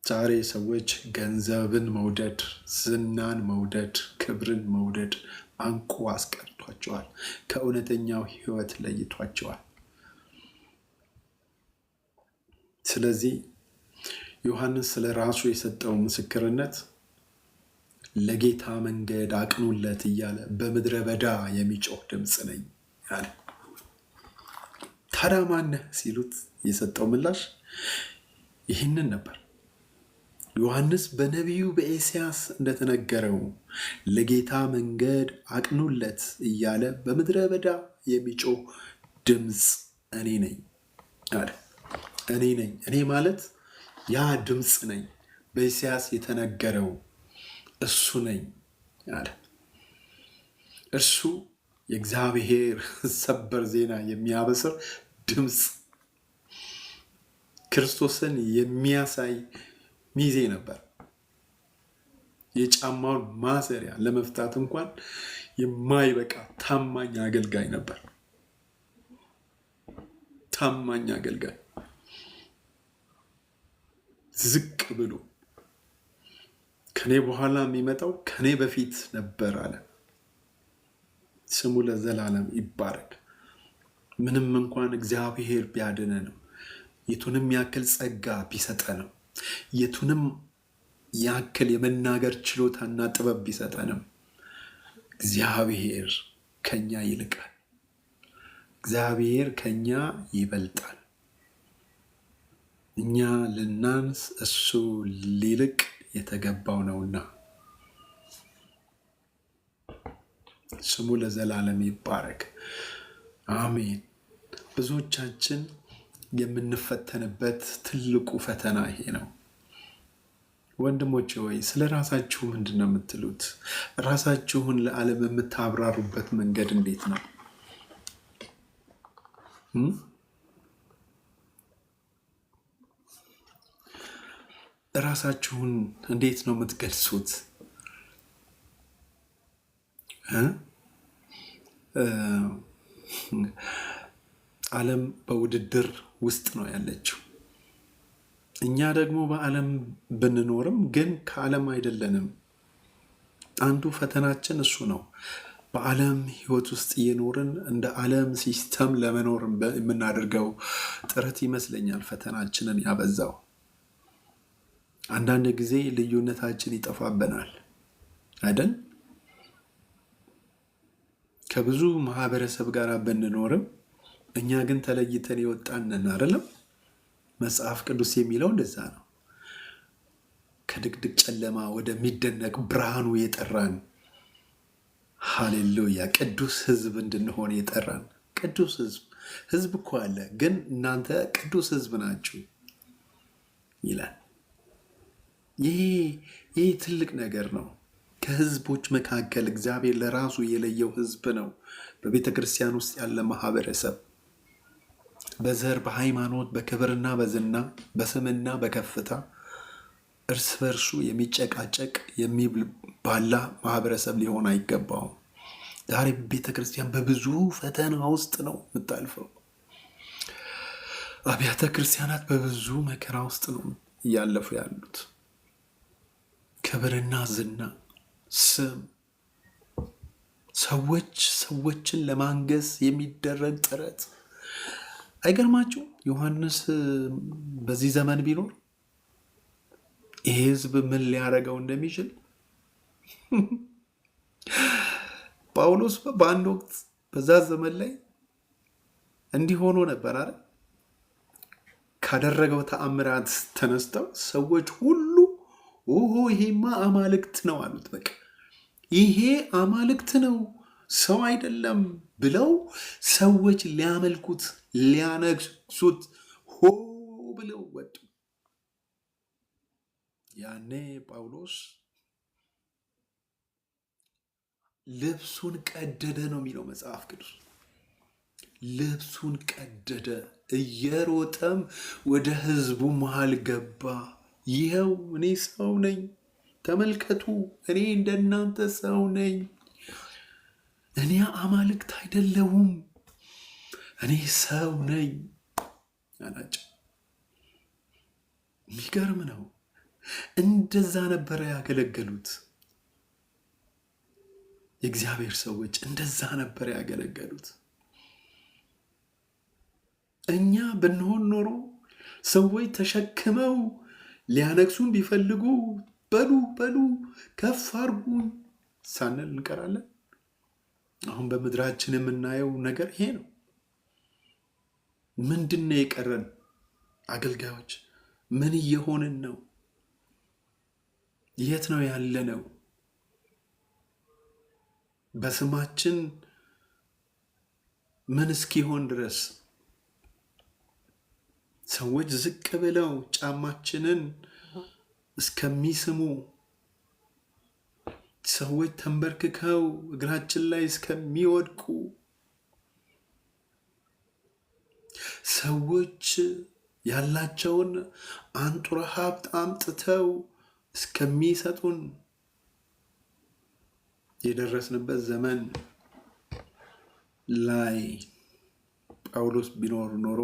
ዛሬ ሰዎች ገንዘብን መውደድ፣ ዝናን መውደድ፣ ክብርን መውደድ አንቆ አስቀርቷቸዋል፣ ከእውነተኛው ሕይወት ለይቷቸዋል። ስለዚህ ዮሐንስ ስለ ራሱ የሰጠው ምስክርነት ለጌታ መንገድ አቅኑለት እያለ በምድረ በዳ የሚጮህ ድምፅ ነኝ አለ። ታዲያ ማነህ ሲሉት የሰጠው ምላሽ ይህንን ነበር። ዮሐንስ በነቢዩ በኢሳይያስ እንደተነገረው ለጌታ መንገድ አቅኑለት እያለ በምድረ በዳ የሚጮህ ድምፅ እኔ ነኝ አለ። እኔ ነኝ፣ እኔ ማለት ያ ድምፅ ነኝ፣ በኢሳይያስ የተነገረው እሱ ነኝ አለ። እርሱ የእግዚአብሔር ሰበር ዜና የሚያበስር ድምፅ፣ ክርስቶስን የሚያሳይ ሚዜ ነበር። የጫማውን ማሰሪያ ለመፍታት እንኳን የማይበቃ ታማኝ አገልጋይ ነበር። ታማኝ አገልጋይ። ዝቅ ብሎ ከኔ በኋላ የሚመጣው ከኔ በፊት ነበር አለ። ስሙ ለዘላለም ይባረክ። ምንም እንኳን እግዚአብሔር ቢያድነንም፣ የቱንም ያክል ጸጋ ቢሰጠንም፣ የቱንም ያክል የመናገር ችሎታና ጥበብ ቢሰጠንም እግዚአብሔር ከኛ ይልቃል። እግዚአብሔር ከኛ ይበልጣል። እኛ ልናንስ፣ እሱ ሊልቅ የተገባው ነውና ስሙ ለዘላለም ይባረክ። አሜን። ብዙዎቻችን የምንፈተንበት ትልቁ ፈተና ይሄ ነው። ወንድሞቼ ሆይ ስለ ራሳችሁ ምንድን ነው የምትሉት? ራሳችሁን ለዓለም የምታብራሩበት መንገድ እንዴት ነው? ራሳችሁን እንዴት ነው የምትገልጹት? ዓለም በውድድር ውስጥ ነው ያለችው። እኛ ደግሞ በዓለም ብንኖርም ግን ከዓለም አይደለንም። አንዱ ፈተናችን እሱ ነው። በዓለም ሕይወት ውስጥ እየኖርን እንደ ዓለም ሲስተም ለመኖር የምናደርገው ጥረት ይመስለኛል ፈተናችንን ያበዛው። አንዳንድ ጊዜ ልዩነታችን ይጠፋብናል አይደል? ከብዙ ማህበረሰብ ጋር ብንኖርም እኛ ግን ተለይተን የወጣንን አይደለም? መጽሐፍ ቅዱስ የሚለው እንደዛ ነው። ከድቅድቅ ጨለማ ወደሚደነቅ ብርሃኑ የጠራን፣ ሃሌሉያ፣ ቅዱስ ሕዝብ እንድንሆን የጠራን። ቅዱስ ሕዝብ እኮ አለ፣ ግን እናንተ ቅዱስ ሕዝብ ናችሁ ይላል። ይህ ትልቅ ነገር ነው። ከህዝቦች መካከል እግዚአብሔር ለራሱ የለየው ህዝብ ነው። በቤተ ክርስቲያን ውስጥ ያለ ማህበረሰብ በዘር፣ በሃይማኖት፣ በክብርና በዝና፣ በስምና በከፍታ እርስ በርሱ የሚጨቃጨቅ የሚባላ ማህበረሰብ ሊሆን አይገባውም። ዛሬ ቤተ ክርስቲያን በብዙ ፈተና ውስጥ ነው የምታልፈው። አብያተ ክርስቲያናት በብዙ መከራ ውስጥ ነው እያለፉ ያሉት። ክብርና ዝና፣ ስም፣ ሰዎችን ለማንገስ የሚደረግ ጥረት። አይገርማችሁ? ዮሐንስ በዚህ ዘመን ቢኖር ይሄ ህዝብ ምን ሊያደርገው እንደሚችል ጳውሎስ በአንድ ወቅት በዛ ዘመን ላይ እንዲህ ሆኖ ነበር አይደል? ካደረገው ተአምራት ተነስተው ሰዎች ሁሉ ኦሆ ይሄማ አማልክት ነው አሉት። በቃ ይሄ አማልክት ነው ሰው አይደለም ብለው ሰዎች ሊያመልኩት ሊያነግሱት ሆ ብለው ወጡ። ያኔ ጳውሎስ ልብሱን ቀደደ ነው የሚለው መጽሐፍ ቅዱስ። ልብሱን ቀደደ፣ እየሮጠም ወደ ህዝቡ መሃል ገባ። ይኸው እኔ ሰው ነኝ፣ ተመልከቱ፣ እኔ እንደናንተ ሰው ነኝ፣ እኔ አማልክት አይደለሁም፣ እኔ ሰው ነኝ አላቸው። የሚገርም ነው። እንደዛ ነበረ ያገለገሉት የእግዚአብሔር ሰዎች፣ እንደዛ ነበረ ያገለገሉት። እኛ ብንሆን ኖሮ ሰዎች ተሸክመው ሊያነግሱን ቢፈልጉ በሉ ከፍ አድርጉን ሳንል እንቀራለን። አሁን በምድራችን የምናየው ነገር ይሄ ነው። ምንድን ነው የቀረን? አገልጋዮች ምን እየሆንን ነው? የት ነው ያለነው? በስማችን ምን እስኪሆን ድረስ ሰዎች ዝቅ ብለው ጫማችንን እስከሚስሙ፣ ሰዎች ተንበርክከው እግራችን ላይ እስከሚወድቁ፣ ሰዎች ያላቸውን አንጡረ ሀብት አምጥተው እስከሚሰጡን የደረስንበት ዘመን ላይ ጳውሎስ ቢኖር ኖሮ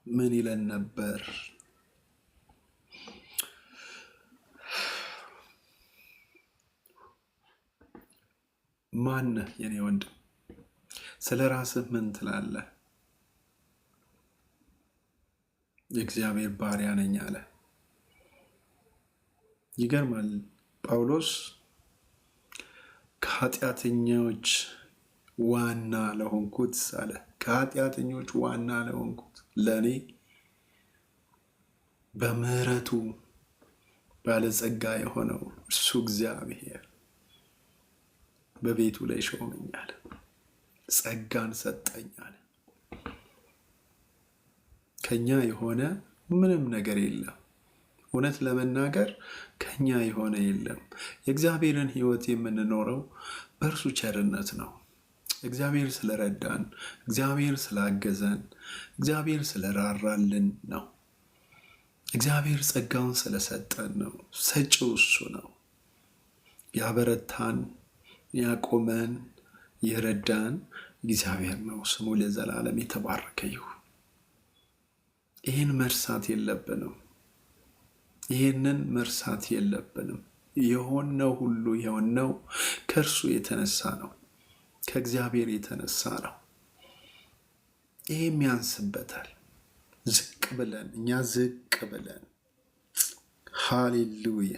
ምን ይለን ነበር? ማነህ የኔ ወንድም? ስለ ራስህ ምን ትላለህ? የእግዚአብሔር ባሪያ ነኝ አለ። ይገርማል። ጳውሎስ ከኃጢአተኞች ዋና ለሆንኩት አለ፣ ከኃጢአተኞች ዋና ለሆንኩት ለእኔ በምሕረቱ ባለጸጋ የሆነው እርሱ እግዚአብሔር በቤቱ ላይ ሾመኛል፣ ጸጋን ሰጠኛል። ከኛ የሆነ ምንም ነገር የለም። እውነት ለመናገር ከኛ የሆነ የለም። የእግዚአብሔርን ሕይወት የምንኖረው በእርሱ ቸርነት ነው። እግዚአብሔር ስለረዳን፣ እግዚአብሔር ስላገዘን፣ እግዚአብሔር ስለራራልን ነው። እግዚአብሔር ጸጋውን ስለሰጠን ነው። ሰጪው እሱ ነው። ያበረታን፣ ያቆመን፣ የረዳን እግዚአብሔር ነው። ስሙ ለዘላለም የተባረከ ይሁን። ይህን መርሳት የለብንም። ይህንን መርሳት የለብንም። የሆነው ሁሉ የሆነው ከእርሱ የተነሳ ነው፣ ከእግዚአብሔር የተነሳ ነው። ይህም ያንስበታል። ዝቅ ብለን ዝቅ ብለን ሃሌሉያ፣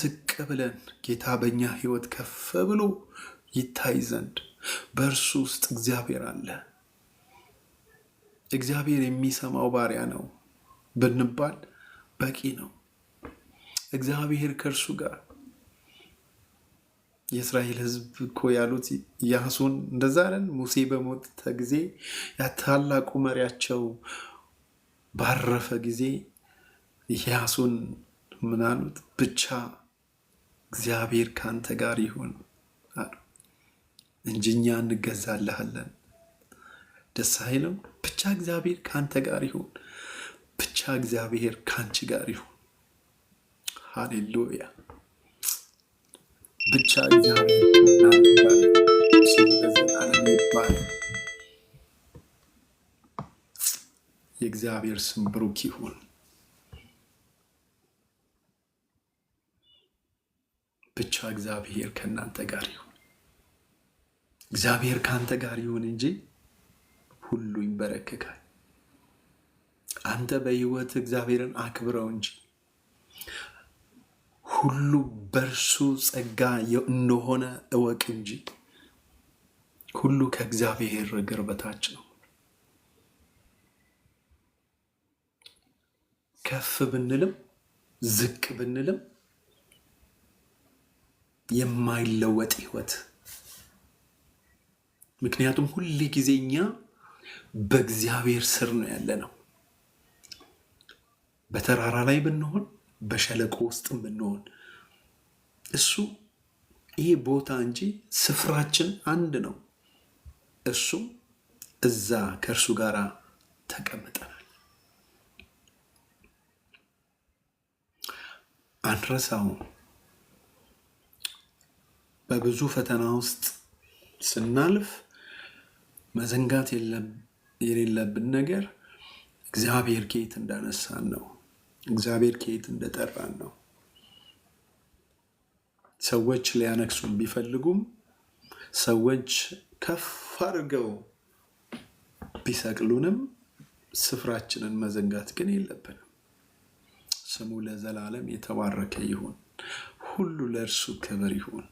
ዝቅ ብለን ጌታ በእኛ ሕይወት ከፍ ብሎ ይታይ ዘንድ በእርሱ ውስጥ እግዚአብሔር አለ። እግዚአብሔር የሚሰማው ባሪያ ነው ብንባል በቂ ነው። እግዚአብሔር ከእርሱ ጋር። የእስራኤል ሕዝብ እኮ ያሉት ኢያሱን እንደዛ አይደል? ሙሴ በሞተ ጊዜ ያታላቁ መሪያቸው ባረፈ ጊዜ ኢያሱን ምን አሉት? ብቻ እግዚአብሔር ካንተ ጋር ይሁን አሉ እንጂ እኛ እንገዛልሃለን። ደስ አይልም? ብቻ እግዚአብሔር ካንተ ጋር ይሁን፣ ብቻ እግዚአብሔር ካንቺ ጋር ይሁን። ሃሌሉያ። ብቻ እግዚአብሔር ካንተ ጋር ይሁን። የእግዚአብሔር ስም ብሩክ ይሁን። ብቻ እግዚአብሔር ከእናንተ ጋር ይሁን። እግዚአብሔር ካንተ ጋር ይሁን እንጂ ሁሉ ይንበረከካል። አንተ በሕይወት እግዚአብሔርን አክብረው እንጂ ሁሉ በእርሱ ጸጋ እንደሆነ እወቅ እንጂ ሁሉ ከእግዚአብሔር እግር በታች ነው። ከፍ ብንልም ዝቅ ብንልም የማይለወጥ ሕይወት። ምክንያቱም ሁሉ ጊዜ እኛ በእግዚአብሔር ስር ነው ያለነው። በተራራ ላይ ብንሆን፣ በሸለቆ ውስጥም ብንሆን እሱ ይሄ ቦታ እንጂ ስፍራችን አንድ ነው። እሱም እዛ ከእርሱ ጋር ተቀምጠናል። አንረሳውም። በብዙ ፈተና ውስጥ ስናልፍ መዘንጋት የሌለብን ነገር እግዚአብሔር ከየት እንዳነሳን ነው። እግዚአብሔር ከየት እንደጠራን ነው። ሰዎች ሊያነክሱን ቢፈልጉም፣ ሰዎች ከፍ አድርገው ቢሰቅሉንም ስፍራችንን መዘንጋት ግን የለብንም። ስሙ ለዘላለም የተባረከ ይሁን። ሁሉ ለእርሱ ክብር ይሁን።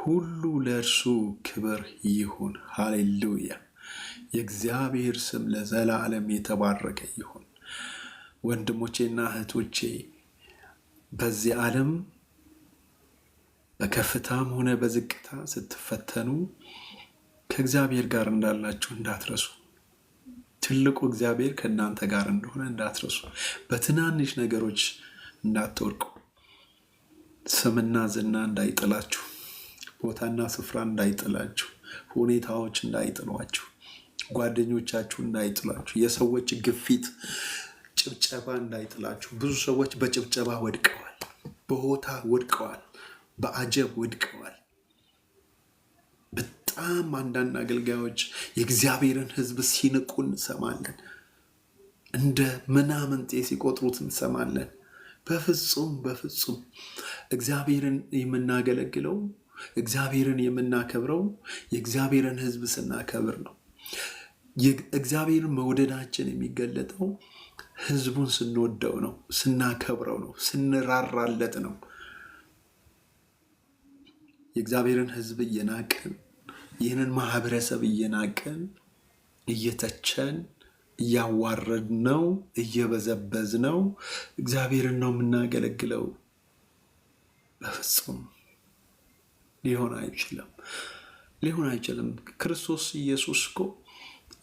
ሁሉ ለእርሱ ክብር ይሁን። ሃሌሉያ። የእግዚአብሔር ስም ለዘላለም የተባረከ ይሁን። ወንድሞቼና እህቶቼ በዚህ ዓለም በከፍታም ሆነ በዝቅታ ስትፈተኑ ከእግዚአብሔር ጋር እንዳላችሁ እንዳትረሱ። ትልቁ እግዚአብሔር ከእናንተ ጋር እንደሆነ እንዳትረሱ። በትናንሽ ነገሮች እንዳትወድቁ። ስምና ዝና እንዳይጥላችሁ፣ ቦታና ስፍራ እንዳይጥላችሁ፣ ሁኔታዎች እንዳይጥሏችሁ፣ ጓደኞቻችሁ እንዳይጥላችሁ፣ የሰዎች ግፊት፣ ጭብጨባ እንዳይጥላችሁ። ብዙ ሰዎች በጭብጨባ ወድቀዋል፣ በሆታ ወድቀዋል፣ በአጀብ ወድቀዋል። በጣም አንዳንድ አገልጋዮች የእግዚአብሔርን ሕዝብ ሲንቁ እንሰማለን። እንደ ምናምንቴ ሲቆጥሩት እንሰማለን። በፍጹም እግዚአብሔርን የምናገለግለው እግዚአብሔርን የምናከብረው የእግዚአብሔርን ሕዝብ ስናከብር ነው። እግዚአብሔርን መውደዳችን የሚገለጠው ሕዝቡን ስንወደው ነው፣ ስናከብረው ነው፣ ስንራራለት ነው። የእግዚአብሔርን ሕዝብ እየናቅን ይህንን ማህበረሰብ እየናቅን እየተቸን እያዋረድነው እየበዘበዝነው እግዚአብሔርን ነው የምናገለግለው። በፍጹም ሊሆን አይችልም። ክርስቶስ ኢየሱስ እኮ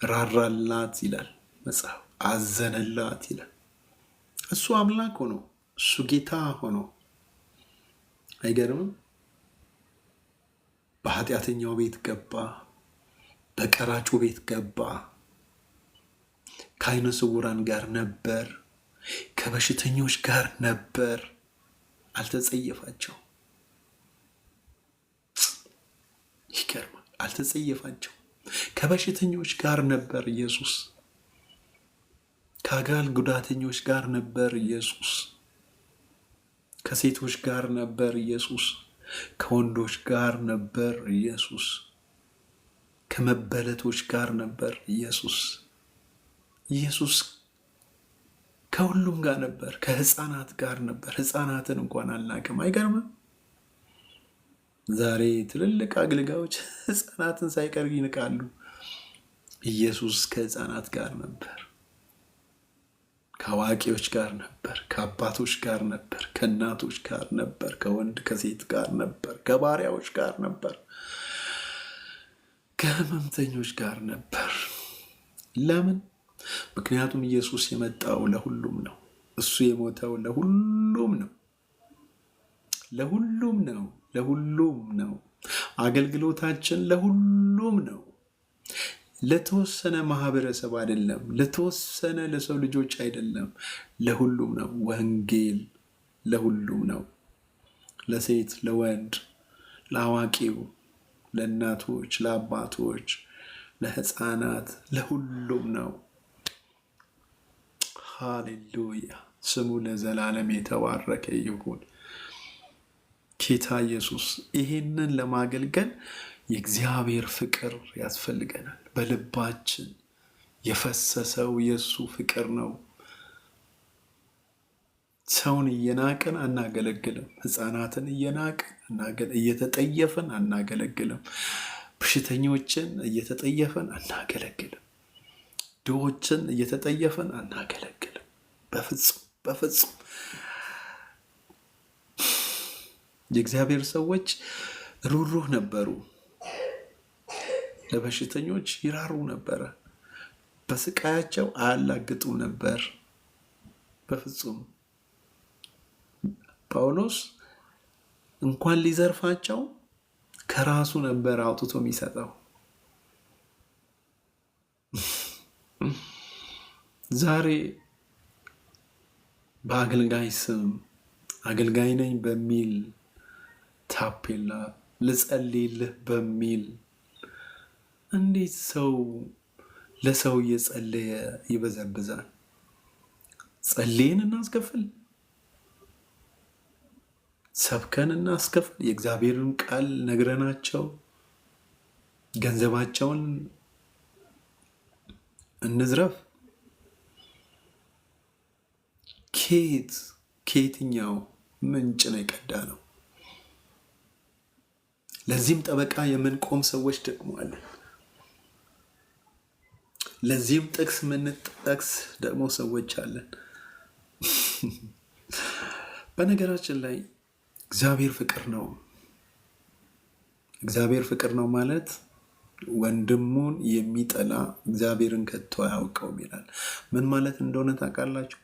ራራላት ይላል መጽሐፍ፣ አዘነላት ይላል። እሱ አምላክ ሆኖ እሱ ጌታ ሆኖ አይገርምም? በኃጢአተኛው ቤት ገባ፣ በቀራጩ ቤት ገባ፣ ከዓይነ ስውራን ጋር ነበር፣ ከበሽተኞች ጋር ነበር። አልተጸየፋቸው። ይገርማል። አልተጸየፋቸው። ከበሽተኞች ጋር ነበር ኢየሱስ። ከአካል ጉዳተኞች ጋር ነበር ኢየሱስ። ከሴቶች ጋር ነበር ኢየሱስ። ከወንዶች ጋር ነበር ኢየሱስ። ከመበለቶች ጋር ነበር ኢየሱስ። ኢየሱስ ከሁሉም ጋር ነበር። ከህፃናት ጋር ነበር። ህፃናትን እንኳን አልናቅም። አይገርምም? ዛሬ ትልልቅ አገልጋዮች ህፃናትን ሳይቀር ይንቃሉ። ኢየሱስ ከህፃናት ጋር ነበር። ከአዋቂዎች ጋር ነበር። ከአባቶች ጋር ነበር። ከእናቶች ጋር ነበር። ከወንድ ከሴት ጋር ነበር። ከባሪያዎች ጋር ነበር። ከህመምተኞች ጋር ነበር። ለምን? ምክንያቱም ኢየሱስ የመጣው ለሁሉም ነው። እሱ የሞተው ለሁሉም ነው። ለሁሉም ነው። ለሁሉም ነው። አገልግሎታችን ለሁሉም ነው። ለተወሰነ ማህበረሰብ አይደለም። ለተወሰነ ለሰው ልጆች አይደለም። ለሁሉም ነው። ወንጌል ለሁሉም ነው። ለሴት፣ ለወንድ፣ ለአዋቂው፣ ለእናቶች፣ ለአባቶች፣ ለህፃናት፣ ለሁሉም ነው። ሃሌሉያ! ስሙ ለዘላለም የተባረከ ይሁን። ጌታ ኢየሱስ ይህንን ለማገልገል የእግዚአብሔር ፍቅር ያስፈልገናል። በልባችን የፈሰሰው የእሱ ፍቅር ነው። ሰውን እየናቅን አናገለግልም። ህፃናትን እየናቅን እየተጠየፍን አናገለግልም። በሽተኞችን እየተጠየፍን አናገለግልም። ድሆችን እየተጠየፍን አናገለግልም። በፍጹም። የእግዚአብሔር ሰዎች ሩህሩህ ነበሩ። ለበሽተኞች ይራሩ ነበረ። በስቃያቸው አያላግጡም ነበር። በፍጹም። ጳውሎስ እንኳን ሊዘርፋቸው ከራሱ ነበር አውጥቶ የሚሰጠው። ዛሬ በአገልጋይ ስም አገልጋይ ነኝ በሚል ታፔላ ልጸልይልህ በሚል እንዴት ሰው ለሰው እየጸለየ ይበዘብዛል? ጸልየን እናስከፍል፣ ሰብከን እናስከፍል፣ የእግዚአብሔርን ቃል ነግረናቸው ገንዘባቸውን እንዝረፍ። ከየትኛው ምንጭ ነው የቀዳ ነው? ለዚህም ጠበቃ የምንቆም ሰዎች ደግሞ አለን። ለዚህም ጥቅስ የምንጠቅስ ደግሞ ሰዎች አለን። በነገራችን ላይ እግዚአብሔር ፍቅር ነው። እግዚአብሔር ፍቅር ነው ማለት ወንድሙን የሚጠላ እግዚአብሔርን ከቶ አያውቀውም ይላል። ምን ማለት እንደሆነ ታውቃላችሁ?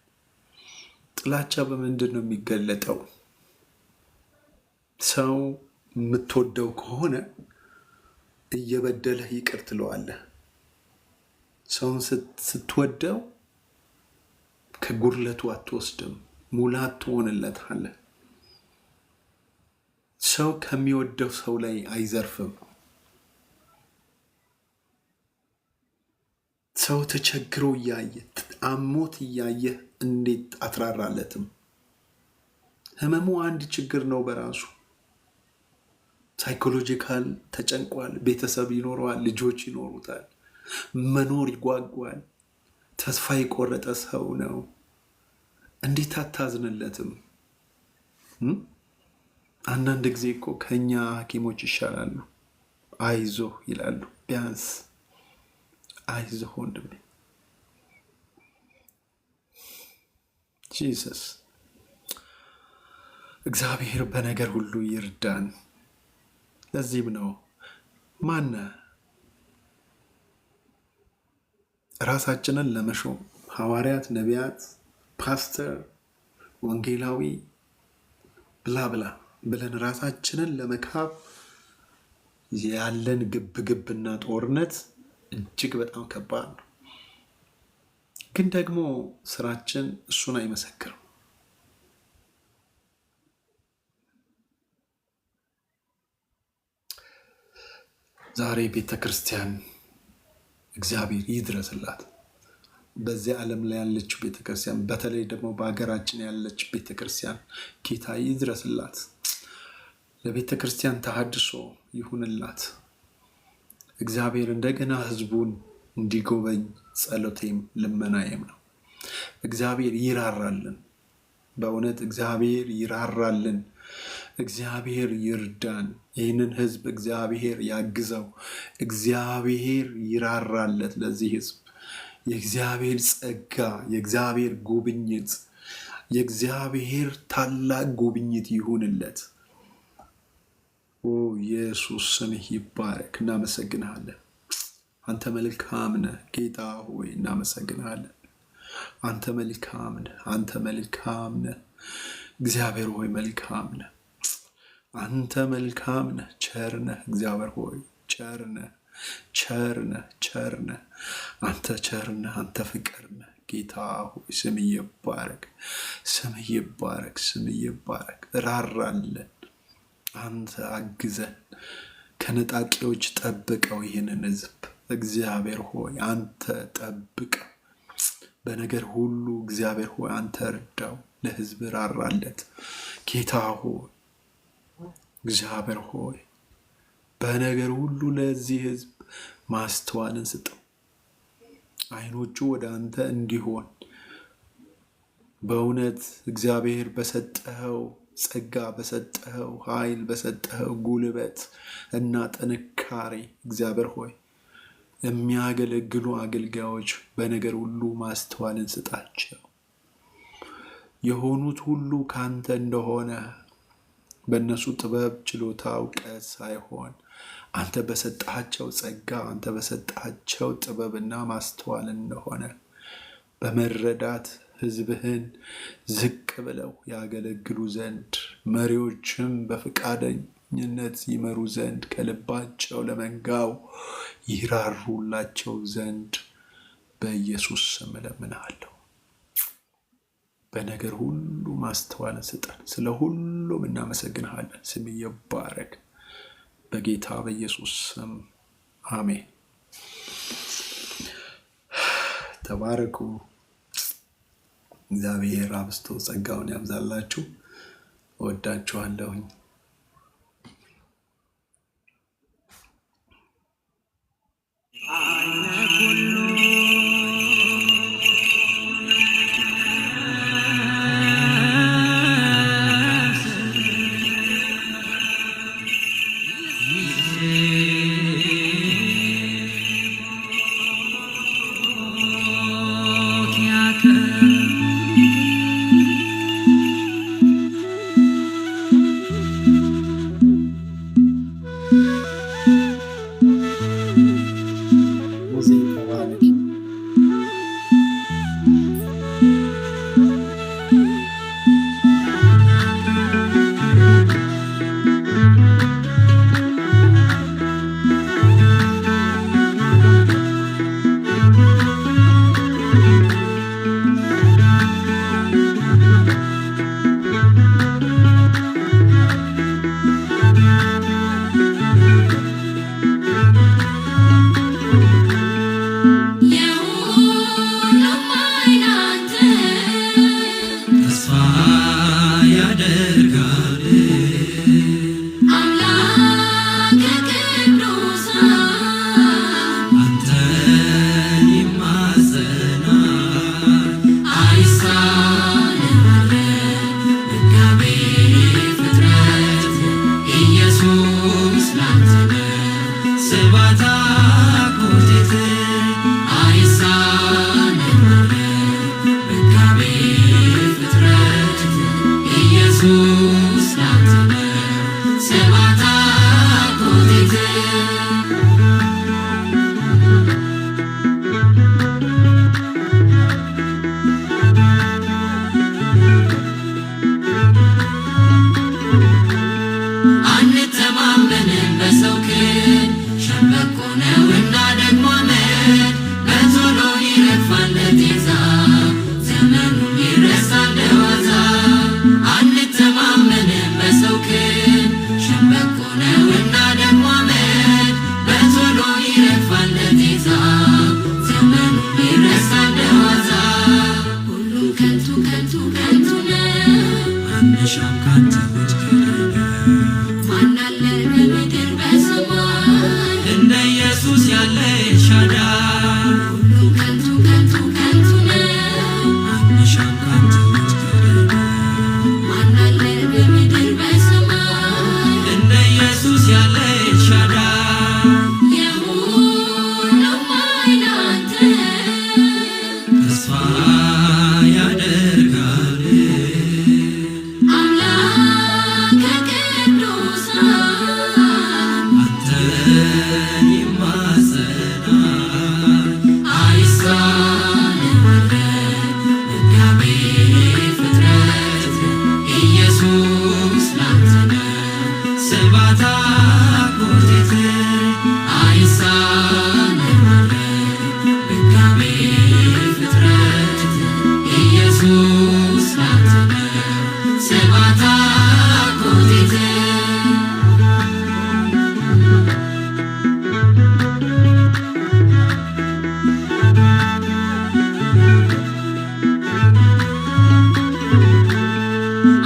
ጥላቻ በምንድን ነው የሚገለጠው? ሰው የምትወደው ከሆነ እየበደለህ ይቅር ትለዋለህ። ሰውን ስትወደው ከጉድለቱ አትወስድም፣ ሙላት ትሆንለታለህ። ሰው ከሚወደው ሰው ላይ አይዘርፍም። ሰው ተቸግሮ እያየህ አሞት እያየህ እንዴት አትራራለትም? ህመሙ አንድ ችግር ነው በራሱ። ሳይኮሎጂካል ተጨንቋል። ቤተሰብ ይኖረዋል፣ ልጆች ይኖሩታል፣ መኖር ይጓጓል። ተስፋ የቆረጠ ሰው ነው። እንዴት አታዝንለትም? አንዳንድ ጊዜ እኮ ከኛ ሐኪሞች ይሻላሉ። አይዞህ ይላሉ። ቢያንስ አይዞህ ወንድሜ። ጂሰስ እግዚአብሔር በነገር ሁሉ ይርዳን። ለዚህም ነው ማነ ራሳችንን ለመሾም ሐዋርያት፣ ነቢያት፣ ፓስተር፣ ወንጌላዊ ብላ ብላ ብለን ራሳችንን ለመካብ ያለን ግብግብና ጦርነት እጅግ በጣም ከባድ ነው። ግን ደግሞ ስራችን እሱን አይመሰክርም። ዛሬ ቤተ ክርስቲያን እግዚአብሔር ይድረስላት። በዚህ ዓለም ላይ ያለችው ቤተ ክርስቲያን፣ በተለይ ደግሞ በሀገራችን ያለች ቤተ ክርስቲያን ጌታ ይድረስላት። ለቤተ ክርስቲያን ተሐድሶ ይሁንላት። እግዚአብሔር እንደገና ህዝቡን እንዲጎበኝ ጸሎቴም ልመናዬም ነው። እግዚአብሔር ይራራልን። በእውነት እግዚአብሔር ይራራልን። እግዚአብሔር ይርዳን። ይህንን ህዝብ እግዚአብሔር ያግዘው። እግዚአብሔር ይራራለት። ለዚህ ህዝብ የእግዚአብሔር ጸጋ፣ የእግዚአብሔር ጉብኝት፣ የእግዚአብሔር ታላቅ ጉብኝት ይሁንለት። ኦ ኢየሱስ ስምህ ይባረክ። እናመሰግንሃለን። አንተ መልካም ነህ ጌታ ሆይ፣ እናመሰግንሃለን። አንተ መልካም ነህ። አንተ መልካም ነህ እግዚአብሔር ሆይ፣ መልካም ነህ። አንተ መልካም ነህ፣ ቸር ነህ እግዚአብሔር ሆይ፣ ቸር ነህ፣ ቸር ነህ፣ ቸር ነህ። አንተ ቸር ነህ፣ አንተ ፍቅር ነህ ጌታ ሆይ፣ ስምህ ይባረክ፣ ስምህ ይባረክ፣ ስምህ ይባረክ። ራራለን። አንተ አግዘን። ከነጣቂዎች ጠብቀው ይህንን ህዝብ እግዚአብሔር ሆይ፣ አንተ ጠብቀው። በነገር ሁሉ እግዚአብሔር ሆይ አንተ እርዳው። ለህዝብ ራራለት ጌታ ሆይ፣ እግዚአብሔር ሆይ በነገር ሁሉ ለዚህ ህዝብ ማስተዋልን ስጠው። አይኖቹ ወደ አንተ እንዲሆን በእውነት እግዚአብሔር በሰጠኸው ጸጋ፣ በሰጠኸው ኃይል፣ በሰጠኸው ጉልበት እና ጥንካሬ እግዚአብሔር ሆይ የሚያገለግሉ አገልጋዮች በነገር ሁሉ ማስተዋልን ስጣቸው። የሆኑት ሁሉ ካንተ እንደሆነ በእነሱ ጥበብ፣ ችሎታ፣ እውቀት ሳይሆን አንተ በሰጣቸው ጸጋ፣ አንተ በሰጣቸው ጥበብና ማስተዋል እንደሆነ በመረዳት ህዝብህን ዝቅ ብለው ያገለግሉ ዘንድ፣ መሪዎችም በፈቃደኝነት ይመሩ ዘንድ፣ ከልባቸው ለመንጋው ይራሩላቸው ዘንድ በኢየሱስ ስም እለምንሃለሁ። በነገር ሁሉ ማስተዋልን ስጠን። ስለ ሁሉም እናመሰግንሃለን። ስም ይባረክ በጌታ በኢየሱስ ስም አሜን። ተባረኩ። እግዚአብሔር አብስቶ ጸጋውን ያብዛላችሁ። እወዳችኋለሁኝ። ፍጥረት ኢየሱስ ላንተ ነው ስብሐት አኮቴት አንተማመንም በሰው ክንድ ሸምበቆ ነውና ደግሞ አመድ በቶሎ ይረግፋል ለጤዛ ዘመኑን ይረሳል ለዋዛ አንተማመንም በሰው ክንድ ሸምበቆ ነውና ደግሞ አመድ በቶሎ ይረግፋል ለጤዛ ዘመኑን ይረሳል ለዋዛ ሁሉም ከንቱ ከንቱ ከንቱ ነው አንሻም ካንተ ውጭ ማን አለ በምድር በሰማይ እንደ ኢየሱስ ያለ ኤልሻዳይ ሁሉም ከንቱ ከንቱ ከንቱ ነው አንሻም ካንተ ውጭ ማን አለ በምድር በሰማይ እንደ ኢየሱስ ያለ ኤልሻዳይ የሁሉም ኃይል አንተ ተስፋ ያደርጋል አምላከ ቅዱሳን አንተን ይማጸናል አይሳንም መጋቤ ፍጥረት ኢየሱስ ላንተ ነው ስብሐት አኮቴት አይሳንም መጋቤ ፍጥረት ኢየሱስ ላንተ ነው ስብሐት አኮቴት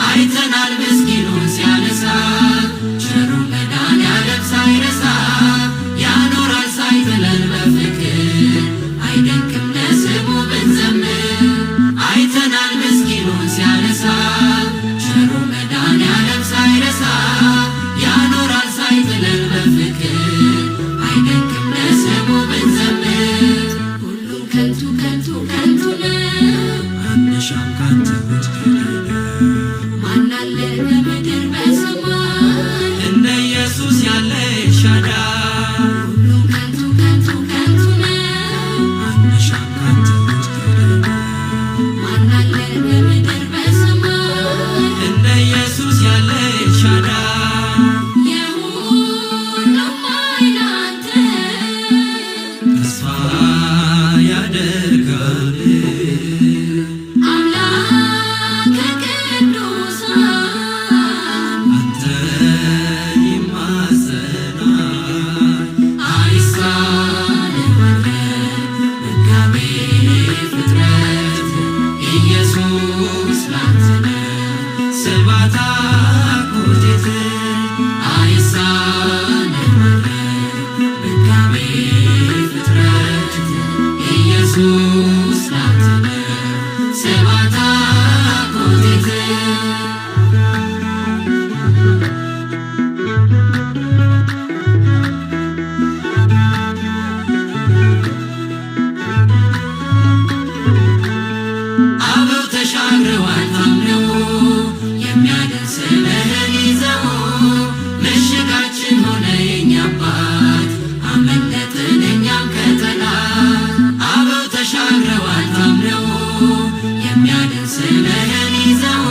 አይተናል ምስኪኑን ሲያነሳ ቸሩ መድኃኔዓለም ሳይረሳ ያኖራል ሳይጥለን በፍቅር አይደንቅም ለስሙ ብንዘምር አይተናል ምስኪኑን ሲያነሳ ቸሩ መድኃኔዓለም ሳይረሳ ያኖራል ሳይጥለን በፍቅር አይደንቅም ለስሙ ብንዘምር ሁሉም ከንቱ ከንቱ ከንቱ ነው አንሻም ካንተ ውጭ ማን አለ በምድር በሰማይ እንደ ኢየሱስ ያለ ኤልሻዳይ ሁሉም ከንቱ ከንቱ ከንቱ ነው አንሻም ካንተ ውጭ ማን አለ በምድር በሰማይ እንደ ኢየሱስ ያለ ኤልሻዳይ የሁሉም ኃይል አንተ ተስፋ ያደርጋል አምላከ ቅዱሳን አንተን ይማጸናል አይሳንም መጋቤ ፍጥረት ኢየሱስ ላንተ ነው ስብሐት አኮቴት አይሳንም መጋቤ ፍጥረት ኢየሱስ ላንተ ነው ስብሐት አኮቴት አበው ተሻግረዋል ታምነው የሚያድን ስምህን ይዘው ምሽጋችን ሆነ የኛ አባት አመለጥን እኛም ከጠላት አበው ተሻግረዋል ታምነው የሚያድን ስምህን ይዘው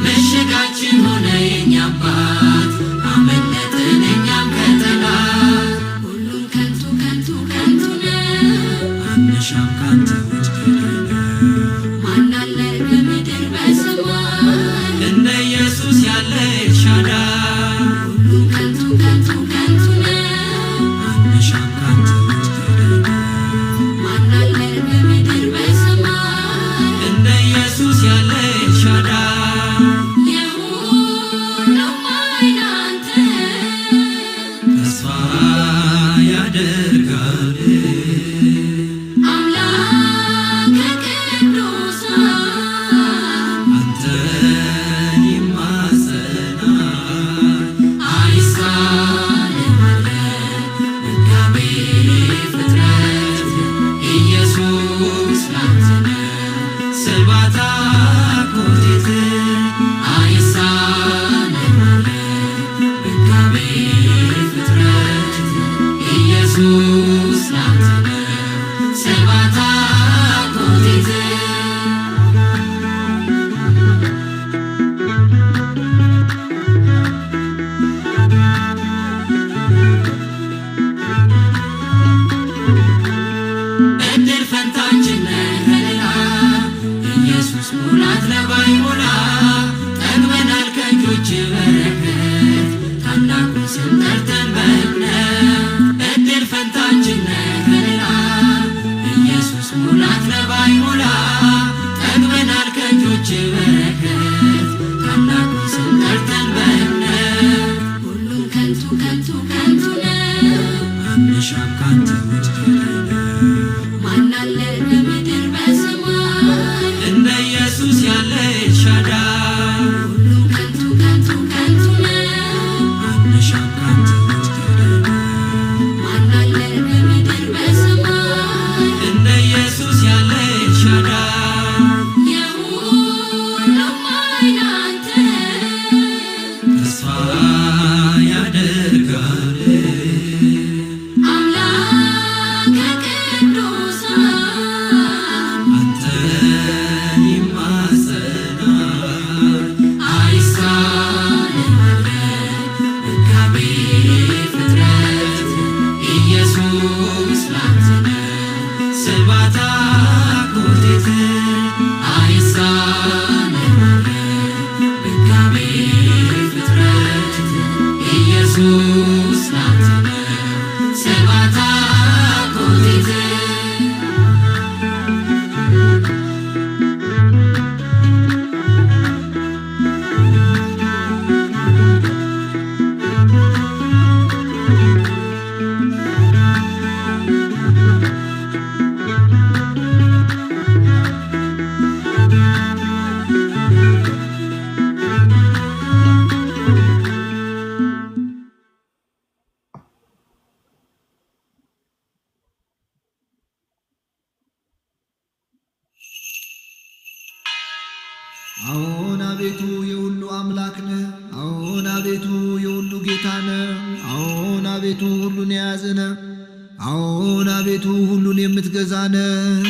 ምሽጋችን ሆነ የኛ አባት አመለጥን እኛም ከጠላት ሁሉም ከንቱ ከንቱ ከንቱ ነው አንሻም ካንተ ውጭ ማን አለ በምድር በሰማይ እንደ ኢየሱስ ያለ ኤልሻዳይ ሁሉም ከንቱ ከንቱ ከንቱ ነው አንሻም ካንተ ውጭ ማን አለ በምድር በሰማይ እንደ ኢየሱስ ያለ ኤልሻዳይ የሁሉም ኃይል አንተ ተስፋ ያደርጋል አምላከ ቅዱሳን አንተን ይማጸናል አይሳንም መጋቤ ፍጥረት ኢየሱስ ላንተ ነው ስብሐት ኮቴት አይሳንም መጋቤ ፍጥረት ኢየሱስ ላንተ ነው ስብሐት ኮቴት እድል ፈንታችን ነህና ኢየሱስ ሙላት ለባይሞላ ጠግበናል ከእጆች በረከት ታላቁን ስም ጠርተን በእምነት እድል ፈንታችን ነህና ኢየሱስ ሙላት ለባይሞላ ጠግበናል ከእጆች በረከት ታላቁን ስም ጠርተን በእምነት ሁሉም ከንቱ ከንቱ ከንቱ ነው አንሻም ካንተ ውጭ ማን አለ በምድር በሰማይ እንደ ኢየሱስ ያለ ኤልሻዳይ ሁሉም ከንቱ ከንቱ ከንቱ ነው አንሻም ካንተ ውጭ ማን አለ በምድር በሰማይ እንደ ኢየሱስ ያለ ኤልሻዳይ የሁሉም ኃይል አንተ ተስፋ ያደርጋል አምላከ ቅዱሳን አንተን ይማጸናል አይሳንም መጋቤ ፍጥረት ኢየሱስ ላንተ ነው ስብሐት ኮቴት አይሳንም መጋቤ ፍጥረት ኢየሱስ ላንተ ነው ስብሐት ኮቴት አዎን አቤቱ የሁሉ አምላክ ነህ። አዎን አቤቱ የሁሉ ጌታ ነህ። አዎን አቤቱ ሁሉን የያዘ ነህ። አዎን አቤቱ ሁሉን የምትገዛ ነህ።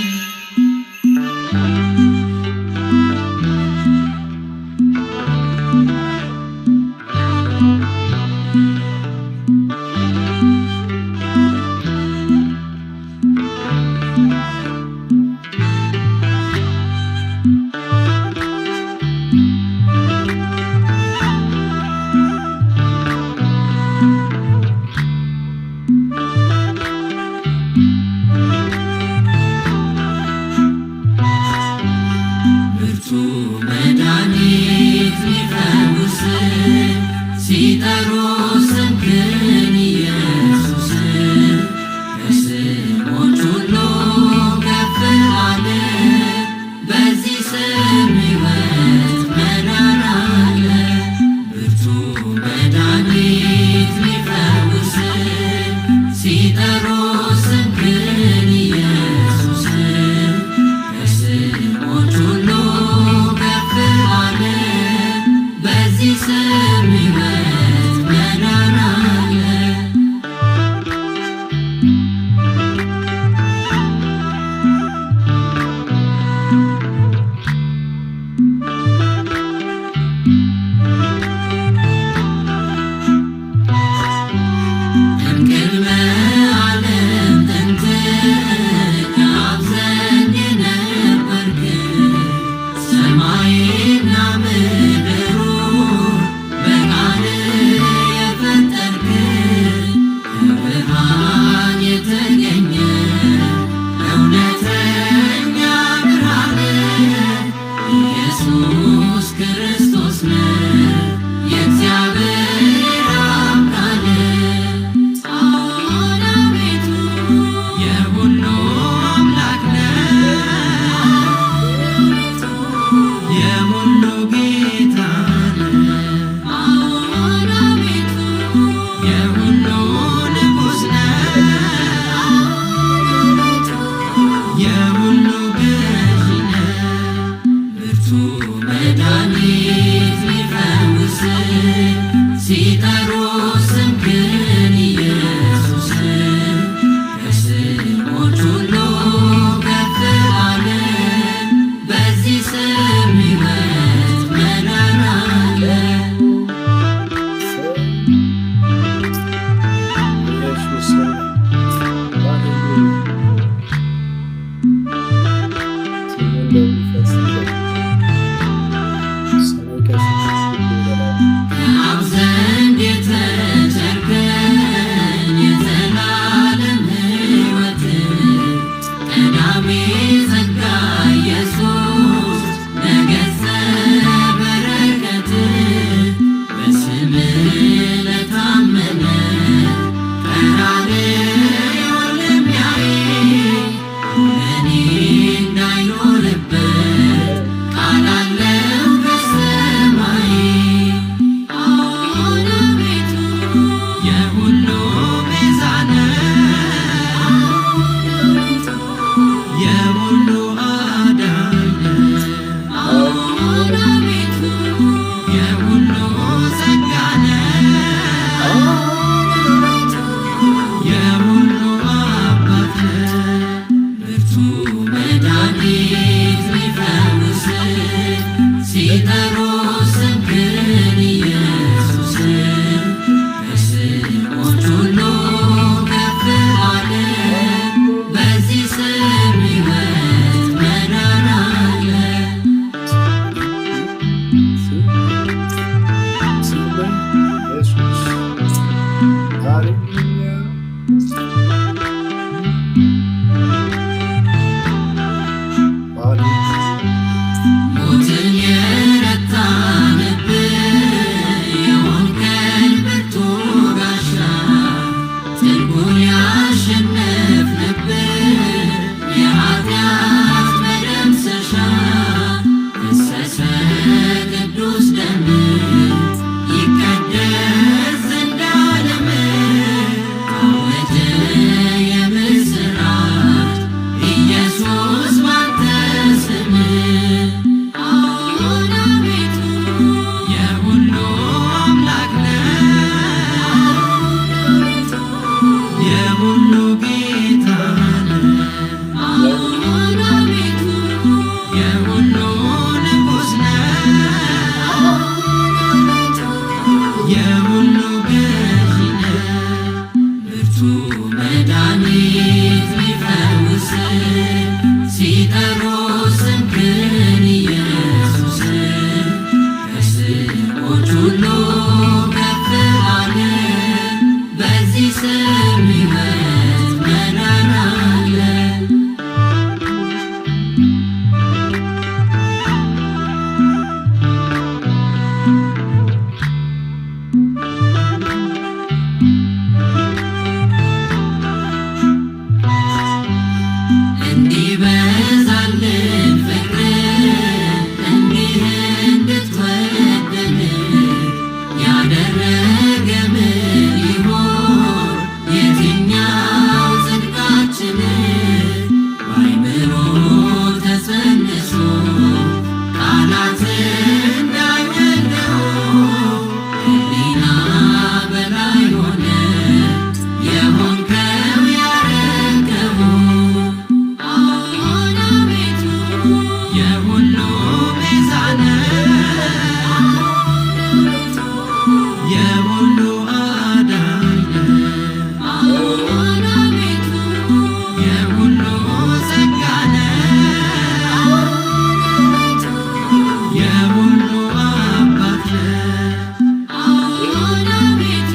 ብርቱ መድኃኒት ሊፈውስ ሲጠሩ ስምህን ኢየሱስ ከስሞች ሁሉ ከፍ አለ በዚህ ስም ሕይወት መዳን አለ ብርቱ መድኃኒት ሊፈውስ ሲጠሩ ስምህን ኢየሱስ ከስሞች ሁሉ ከፍ አለ በዚህ ስም ሕይወት መዳን አለ እምቅድመ ዓለም ጥንት ከአብ ዘንድ የነበርክ ሰማይና ምድሩ በቃል የፈጠርክ ከብርሃን የተገኘ እውነተኛ ብርሃን ኢየሱስ ክርስቶስ ነህ የእግዚአብሔር አብ ቃል አዎን አቤቱ የሁሉ አምላክ ነህ የሁሉ ሲጠሩ ስምህን ኢየሱስን ከስሞች ሁሉ ከፍ አለ። በዚህ ስም ሕይወት መዳን አለ። ሞትን የረታንብህ የሆንከን ብርቱ ጋሻ ጥልቁን ያሸነፍንብህ የኃጢአት መደምሰሻ ፈሰሰ ቅዱስ ደምህ ይቀደስ ዘንድ ዓለምህ አወጀ የምስራች ኢየሱስ ባንተ ስም አዎን አቤቱ የሁሉ አምላክ ነህ የሁሉ ጌታ ነህ አዎን አቤቱ የሁሉ ንጉሥ ነህ የሁሉ ገዢ ነህ ብርቱ መድኃኒት ሊፈውስ ሲጠሩ ስምህን ኢየሱስን ከስሞች ሁሉ ከፍ አለ። በዚህ ስም ሕይወት መዳን አለ። እንዲበዛልን ፍቅር እንዲህ እንድትወደን ያደረገ ምን ይሆን? የትኛው ጽድቃችን? በአይምሮ ተጸንሶ ቃላት እንዳይወልደው ሕሊና በላይ ሆነ የሆንከው ያረከው አዎን አቤቱ የሁሉ ቤዛ ነህ የሁሉ አዳኝ ነህ አዎን አቤቱ የሁሉ ጸጋ ነህ የሁሉ አባት ነህ አዎን አቤቱ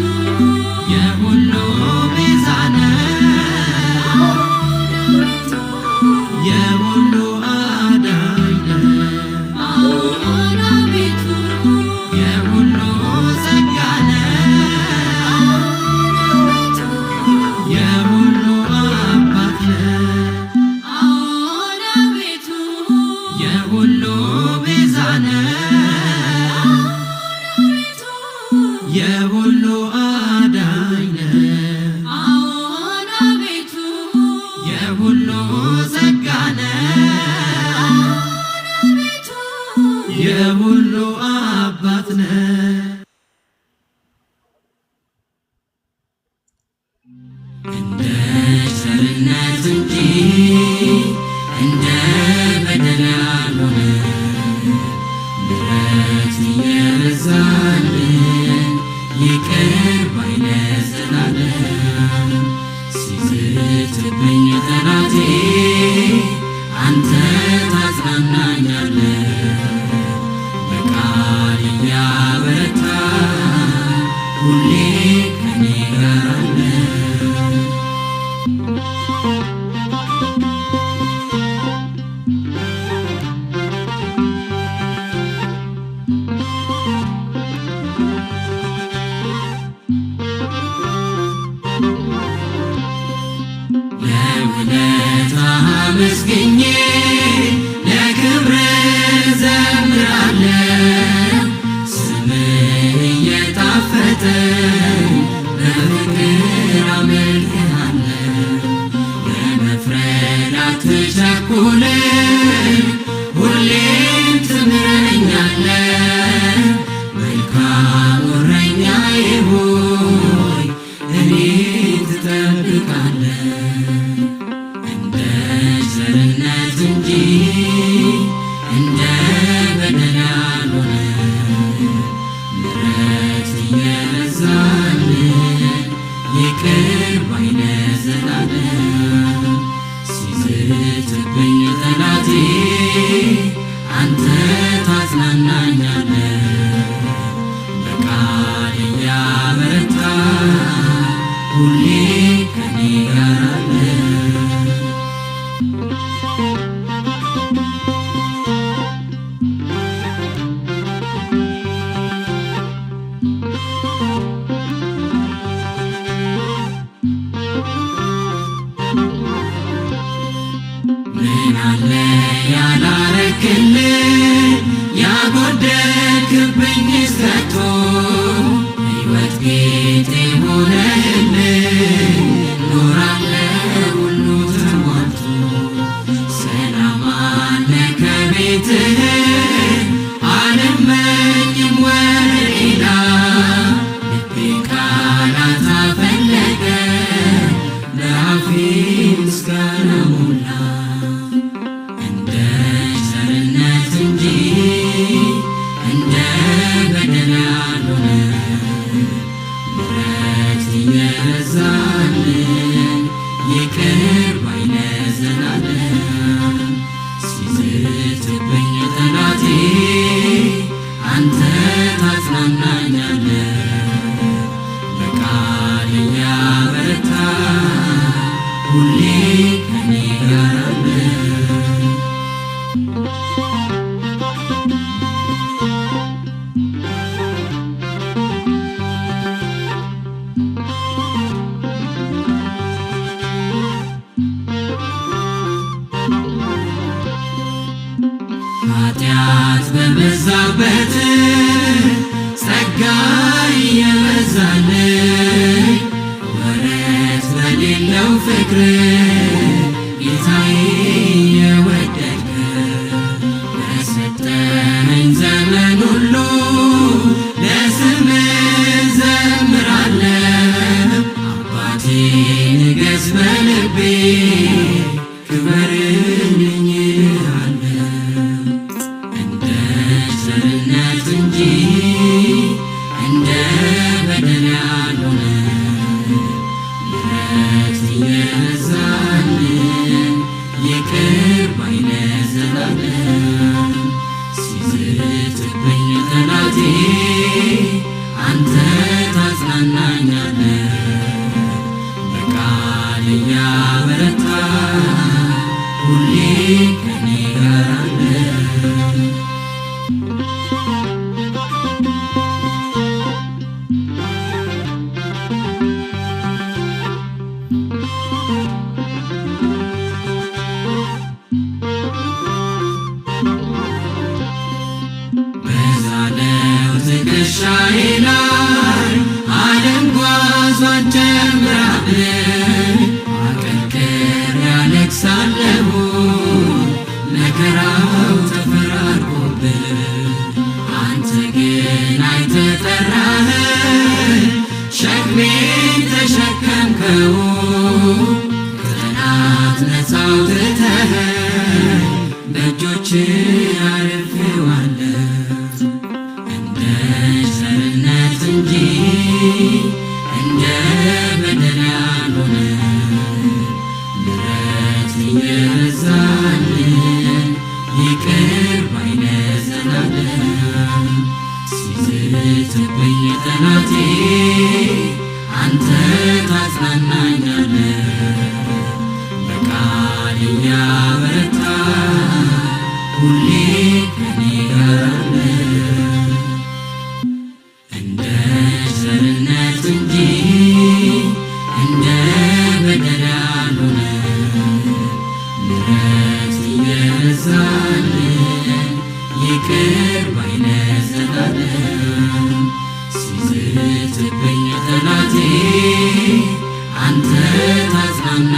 የሁሉ ቤዛ ነህ የሁሉ አዳኝ ነህ አዎን አቤቱ የሁሉ ጸጋ ነህ የሁሉ አባት ነህ አዎን አቤቱ የሁሉ ቤዛ ነህ የሁሉ አዳኝ ነህ አዎን አቤቱ የሁሉ ጸጋ ነህ አቤቱ የሁሉ አባት ነህ። እንደ ቸርነት እንጂ እንደ በደል ያልሆነ ምሕረት የበዛልን ይቅር ባይ ነህ ዘላለም። ሲዝትብኝ ጠላቴ አንተ ታጽናናኛለህ በቃል እያበረታህ ታጽናናኛለህ በቃል እያበረታ ሁሌ ከኔ ጋር አለ። ምን አለ ያላረክልኝ ያጎደልክብኝ ከቶ ሕይወት ጌጤ ሆነህልኝ ኖራለሁ ሁሉ ተሟልቶ ሰላም አለ ከቤትህ አልመኝም ወደ ሌላ ልቤ ቃላት አፈለገ ለአፌ ምስጋና ሞላ እንደ ቸርነት እንጂ እንደ በደል ያልሆነ ምሕረት እየበዛልን ይቅር ባይ ለዘላለም ሲዝትብኝ ጠላቴ አንተ ታጽናናኛለህ በቃል እያበረታ ሁሌ ከኔ ጋር አለ። ኃጢአት በበዛበት ጸጋ እየበዛልኝ ወረት በሌለው ፍቅር ጌታዬ የወደድክ በሰጠኸኝ ዘመን ሁሉ ለስምህ ዘምራለሁ አባቴ ንገስ በልቤ ክበርልኝ እልሃለሁ እንደ ቸርነት እንጂ እንደ በደል ያልሆነ ምሕረት እየበዛልን ይቅር ባይ ለዘላለም ሲዝትብኝ ጠላቴ አንተ ታጽናናኛለህ በቃል እያበረታ ሁሌ ከኔ ጋር አለ። በዛለው ትከሻዬ ላይ ዓለም ጓዟን ጀምራብኝ አቀርቅሬ አለቅሳለሁ መከራው ተፈራርቆብኝ አንተ ግን አይተህ ጠራኸኝ ሸክሜን ተሸከምከው ከጠላት ነፃ አውጥተኸኝ በእጆችህ አርፌዋለሁ እንደ ቸርነት እንጂ እንደ በደል ያልሆነ ምሕረት እየበዛልን ይቅር ባይ ለዘላለም ሲዝትብኝ ጠላቴ አንተ ታጽናናኛለህ በቃል እያበረታ ሁሌ ከኔ ጋር አለ እንደ ቸርነት እንጂ እንደ በደል ያልሆነ ምሕረት እየበዛልን ይቅር ባይ ለዘላለም ሲዝትብኝ ጠላቴ አንተ ታጽናና